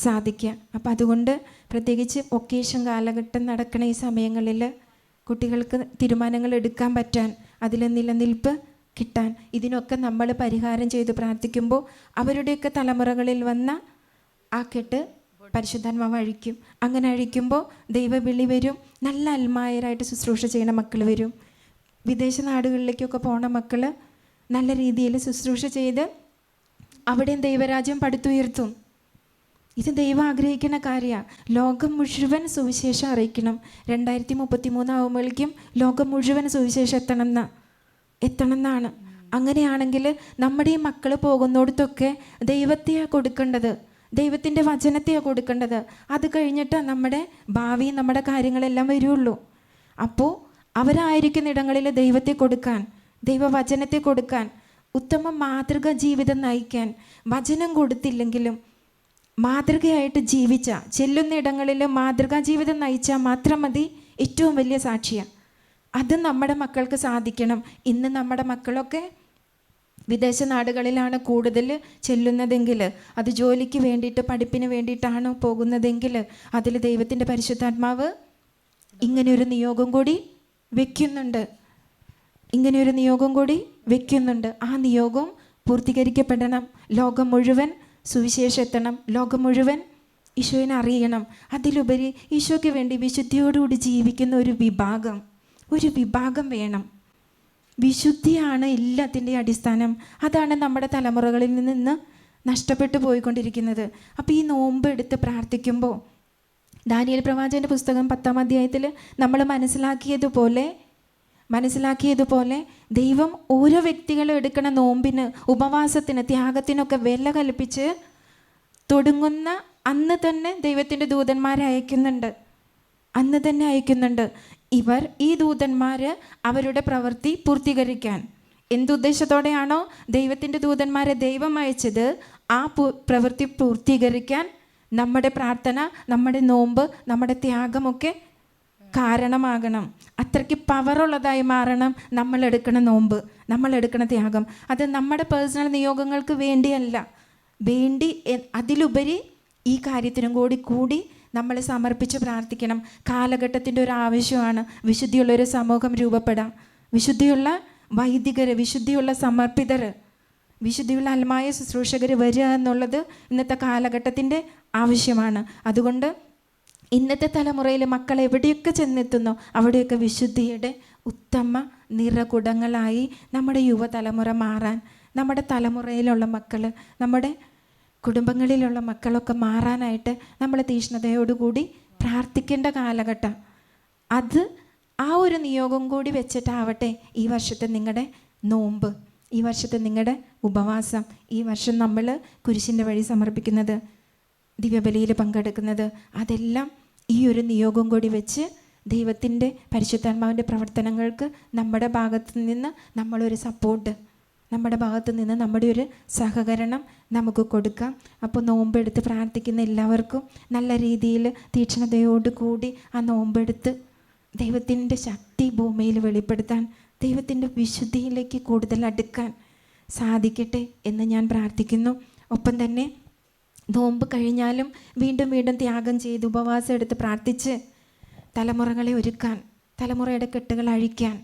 സാധിക്കുക. അപ്പം അതുകൊണ്ട് പ്രത്യേകിച്ച് ഒക്കേഷൻ കാലഘട്ടം നടക്കണ ഈ സമയങ്ങളിൽ കുട്ടികൾക്ക് തീരുമാനങ്ങൾ എടുക്കാൻ പറ്റാൻ, അതിൽ നിലനിൽപ്പ് കിട്ടാൻ, ഇതിനൊക്കെ നമ്മൾ പരിഹാരം ചെയ്ത് പ്രാർത്ഥിക്കുമ്പോൾ അവരുടെയൊക്കെ തലമുറകളിൽ വന്ന ആ കെട്ട് പരിശുദ്ധാത്മാവ് അഴിക്കും. അങ്ങനെ അഴിക്കുമ്പോൾ ദൈവവിളി വരും. നല്ല അൽമായരായിട്ട് ശുശ്രൂഷ ചെയ്യുന്ന മക്കൾ വരും. വിദേശ നാടുകളിലേക്കൊക്കെ പോണ മക്കൾ നല്ല രീതിയിൽ ശുശ്രൂഷ ചെയ്ത് അവിടെയും ദൈവരാജ്യം പടുത്തുയർത്തും. ഇത് ദൈവം ആഗ്രഹിക്കുന്ന കാര്യമാണ്. ലോകം മുഴുവൻ സുവിശേഷം അറിയിക്കണം. 2033 ആകുമ്പോഴേക്കും ലോകം മുഴുവൻ സുവിശേഷം എത്തണം എന്നാണ്. അങ്ങനെയാണെങ്കിൽ നമ്മുടെ ഈ മക്കൾ പോകുന്നിടത്തൊക്കെ ദൈവത്തെയാണ് കൊടുക്കേണ്ടത്, ദൈവത്തിൻ്റെ വചനത്തെയാണ് കൊടുക്കേണ്ടത്. അത് കഴിഞ്ഞിട്ട് നമ്മുടെ ഭാവി, നമ്മുടെ കാര്യങ്ങളെല്ലാം വരുള്ളൂ. അപ്പോൾ അവരായിരിക്കുന്ന ഇടങ്ങളിൽ ദൈവത്തെ കൊടുക്കാൻ, ദൈവവചനത്തെ കൊടുക്കാൻ, ഉത്തമ മാതൃക ജീവിതം നയിക്കാൻ, വചനം കൊടുത്തില്ലെങ്കിലും മാതൃകയായിട്ട് ചെല്ലുന്ന ഇടങ്ങളിൽ മാതൃകാ ജീവിതം നയിച്ചാൽ മാത്രം മതി ഏറ്റവും വലിയ സാക്ഷിയാണ്. അത് നമ്മുടെ മക്കൾക്ക് സാധിക്കണം. ഇന്ന് നമ്മുടെ മക്കളൊക്കെ വിദേശ നാടുകളിലാണ് കൂടുതൽ ചെല്ലുന്നതെങ്കിൽ, അത് ജോലിക്ക് വേണ്ടിയിട്ട്, പഠിപ്പിന് വേണ്ടിയിട്ടാണ് പോകുന്നതെങ്കിൽ, അതിൽ ദൈവത്തിൻ്റെ പരിശുദ്ധാത്മാവ് ഇങ്ങനെയൊരു നിയോഗം കൂടി വെക്കുന്നുണ്ട്. ആ നിയോഗം പൂർത്തീകരിക്കപ്പെടണം. ലോകം മുഴുവൻ സുവിശേഷം എത്തണം. ലോകം മുഴുവൻ ഈശോയെ അറിയണം. അതിലുപരി ഈശോയ്ക്ക് വേണ്ടി വിശുദ്ധിയോടുകൂടി ജീവിക്കുന്ന ഒരു വിഭാഗം വേണം. വിശുദ്ധിയാണ് എല്ലാത്തിൻ്റെയും അടിസ്ഥാനം. അതാണ് നമ്മുടെ തലമുറകളിൽ നിന്ന് നഷ്ടപ്പെട്ടു പോയിക്കൊണ്ടിരിക്കുന്നത്. അപ്പോൾ ഈ നോമ്പ് എടുത്ത് പ്രാർത്ഥിക്കുമ്പോൾ ദാനിയേൽ പ്രവാചകൻ്റെ പുസ്തകം 10-ാം അധ്യായത്തിൽ നമ്മൾ മനസ്സിലാക്കിയതുപോലെ ദൈവം ഓരോ വ്യക്തികളും എടുക്കുന്ന നോമ്പിന്, ഉപവാസത്തിന്, ത്യാഗത്തിനൊക്കെ വില കൽപ്പിച്ച് തുടങ്ങുന്ന അന്ന് തന്നെ ദൈവത്തിൻ്റെ ദൂതന്മാരെ അയക്കുന്നുണ്ട്. ഈ ദൂതന്മാർ അവരുടെ പ്രവൃത്തി പൂർത്തീകരിക്കാൻ, എന്തുദ്ദേശത്തോടെയാണോ ദൈവത്തിൻ്റെ ദൂതന്മാരെ ദൈവം അയച്ചത്, ആ പ്രവൃത്തി പൂർത്തീകരിക്കാൻ നമ്മുടെ പ്രാർത്ഥന, നമ്മുടെ നോമ്പ്, നമ്മുടെ ത്യാഗമൊക്കെ കാരണമാകണം. അത്രയ്ക്ക് പവറുള്ളതായി മാറണം നമ്മളെടുക്കണ നോമ്പ്, നമ്മളെടുക്കണ ത്യാഗം. അത് നമ്മുടെ പേഴ്സണൽ നിയോഗങ്ങൾക്ക് വേണ്ടിയല്ല, അതിലുപരി ഈ കാര്യത്തിനും കൂടി നമ്മൾ സമർപ്പിച്ച് പ്രാർത്ഥിക്കണം. കാലഘട്ടത്തിൻ്റെ ഒരു ആവശ്യമാണ് വിശുദ്ധിയുള്ളൊരു സമൂഹം രൂപപ്പെടാം. വിശുദ്ധിയുള്ള വൈദികർ, വിശുദ്ധിയുള്ള സമർപ്പിതർ, വിശുദ്ധിയുള്ള അൽമായ ശുശ്രൂഷകർ വരിക എന്നുള്ളത് ഇന്നത്തെ കാലഘട്ടത്തിൻ്റെ ആവശ്യമാണ്. അതുകൊണ്ട് ഇന്നത്തെ തലമുറയിൽ മക്കൾ എവിടെയൊക്കെ ചെന്നെത്തുന്നോ അവിടെയൊക്കെ വിശുദ്ധിയുടെ ഉത്തമ നിറകുടങ്ങളായി നമ്മുടെ യുവതലമുറ മാറാൻ, നമ്മുടെ തലമുറയിലുള്ള മക്കൾ, നമ്മുടെ കുടുംബങ്ങളിലുള്ള മക്കളൊക്കെ മാറാനായിട്ട് നമ്മൾ തീഷ്ണതയോടുകൂടി പ്രാർത്ഥിക്കേണ്ട കാലഘട്ടം. അത് ആ ഒരു നിയോഗം കൂടി വെച്ചിട്ടാവട്ടെ ഈ വർഷത്തെ നിങ്ങളുടെ നോമ്പ്, ഈ വർഷത്തെ നിങ്ങളുടെ ഉപവാസം, ഈ വർഷം നമ്മൾ കുരിശിൻ്റെ വഴി സമർപ്പിക്കുന്നത്, ദിവ്യബലിയിൽ പങ്കെടുക്കുന്നത്, അതെല്ലാം ഈ ഒരു നിയോഗം കൂടി വെച്ച് ദൈവത്തിൻ്റെ പരിശുദ്ധാത്മാവിൻ്റെ പ്രവർത്തനങ്ങൾക്ക് നമ്മുടെ ഭാഗത്തു നിന്ന് നമ്മളൊരു സപ്പോർട്ട്, നമ്മുടെ ഭാഗത്തു നിന്ന് നമ്മുടെ ഒരു സഹകരണം നമുക്ക് കൊടുക്കാം. അപ്പോൾ നോമ്പെടുത്ത് പ്രാർത്ഥിക്കുന്ന എല്ലാവർക്കും നല്ല രീതിയിൽ തീക്ഷ്ണതയോടുകൂടി ആ നോമ്പെടുത്ത് ദൈവത്തിൻ്റെ ശക്തി ഭൂമിയിൽ വെളിപ്പെടുത്താൻ, ദൈവത്തിൻ്റെ വിശുദ്ധിയിലേക്ക് കൂടുതൽ അടുക്കാൻ സാധിക്കട്ടെ എന്ന് ഞാൻ പ്രാർത്ഥിക്കുന്നു. ഒപ്പം തന്നെ നോമ്പ് കഴിഞ്ഞാലും വീണ്ടും ത്യാഗം ചെയ്ത് ഉപവാസം എടുത്ത് പ്രാർത്ഥിച്ച് തലമുറകളെ ഒരുക്കാൻ, തലമുറയുടെ കെട്ടുകൾ അഴിക്കാൻ,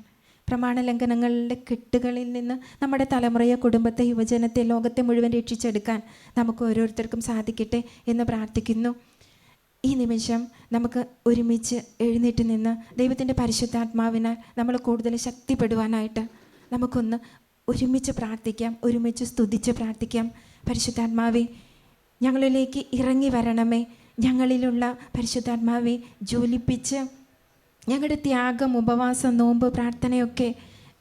പ്രമാണലംഘനങ്ങളുടെ കെട്ടുകളിൽ നിന്ന് നമ്മുടെ തലമുറയെ, കുടുംബത്തെ, യുവജനത്തെ, ലോകത്തെ മുഴുവൻ രക്ഷിച്ചെടുക്കാൻ നമുക്ക് ഓരോരുത്തർക്കും സാധിക്കട്ടെ എന്ന് പ്രാർത്ഥിക്കുന്നു. ഈ നിമിഷം നമുക്ക് ഒരുമിച്ച് എഴുന്നേറ്റ് നിന്ന് ദൈവത്തിൻ്റെ പരിശുദ്ധാത്മാവിനാൽ നമ്മൾ കൂടുതൽ ശക്തിപ്പെടുവാനായിട്ട് നമുക്കൊന്ന് ഒരുമിച്ച് പ്രാർത്ഥിക്കാം, ഒരുമിച്ച് സ്തുതിച്ച് പ്രാർത്ഥിക്കാം. പരിശുദ്ധാത്മാവേ, ഞങ്ങളിലേക്ക് ഇറങ്ങി വരണമേ. ഞങ്ങളിലുള്ള പരിശുദ്ധാത്മാവെ ജ്വലിപ്പിച്ച് ഞങ്ങളുടെ ത്യാഗം, ഉപവാസം, നോമ്പ്, പ്രാർത്ഥനയൊക്കെ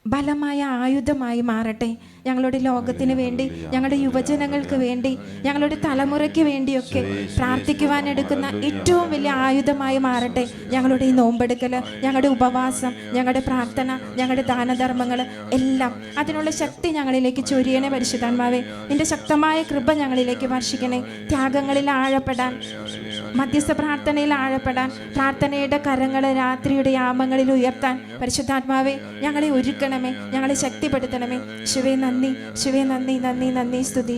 ബലമായ ആയുധമായി മാറട്ടെ. ഞങ്ങളുടെ ലോകത്തിന് വേണ്ടി, ഞങ്ങളുടെ യുവജനങ്ങൾക്ക് വേണ്ടി, ഞങ്ങളുടെ തലമുറയ്ക്ക് വേണ്ടിയൊക്കെ പ്രാർത്ഥിക്കുവാനെടുക്കുന്ന ഏറ്റവും വലിയ ആയുധമായി മാറട്ടെ ഞങ്ങളുടെ ഈ നോമ്പെടുക്കൽ, ഞങ്ങളുടെ ഉപവാസം, ഞങ്ങളുടെ പ്രാർത്ഥന, ഞങ്ങളുടെ ദാനധർമ്മങ്ങൾ എല്ലാം. അതിനുള്ള ശക്തി ഞങ്ങളിലേക്ക് ചൊരിയണേ പരിശുദ്ധാത്മാവേ. നിന്റെ ശക്തമായ കൃപ ഞങ്ങളിലേക്ക് വർഷിക്കണേ. ത്യാഗങ്ങളിൽ ആഴപ്പെടാൻ, മധ്യസ്ഥ പ്രാർത്ഥനയിൽ ആഴപ്പെടാൻ, പ്രാർത്ഥനയുടെ കരങ്ങൾ രാത്രിയുടെ യാമങ്ങളിൽ ഉയർത്താൻ പരിശുദ്ധാത്മാവെ ഞങ്ങളെ ഒരുക്കണമേ, ഞങ്ങളെ ശക്തിപ്പെടുത്തണമേ. ശിവേ നന്ദി, ശിവേ നന്ദി, നന്ദി, നന്ദി, സ്തുതി.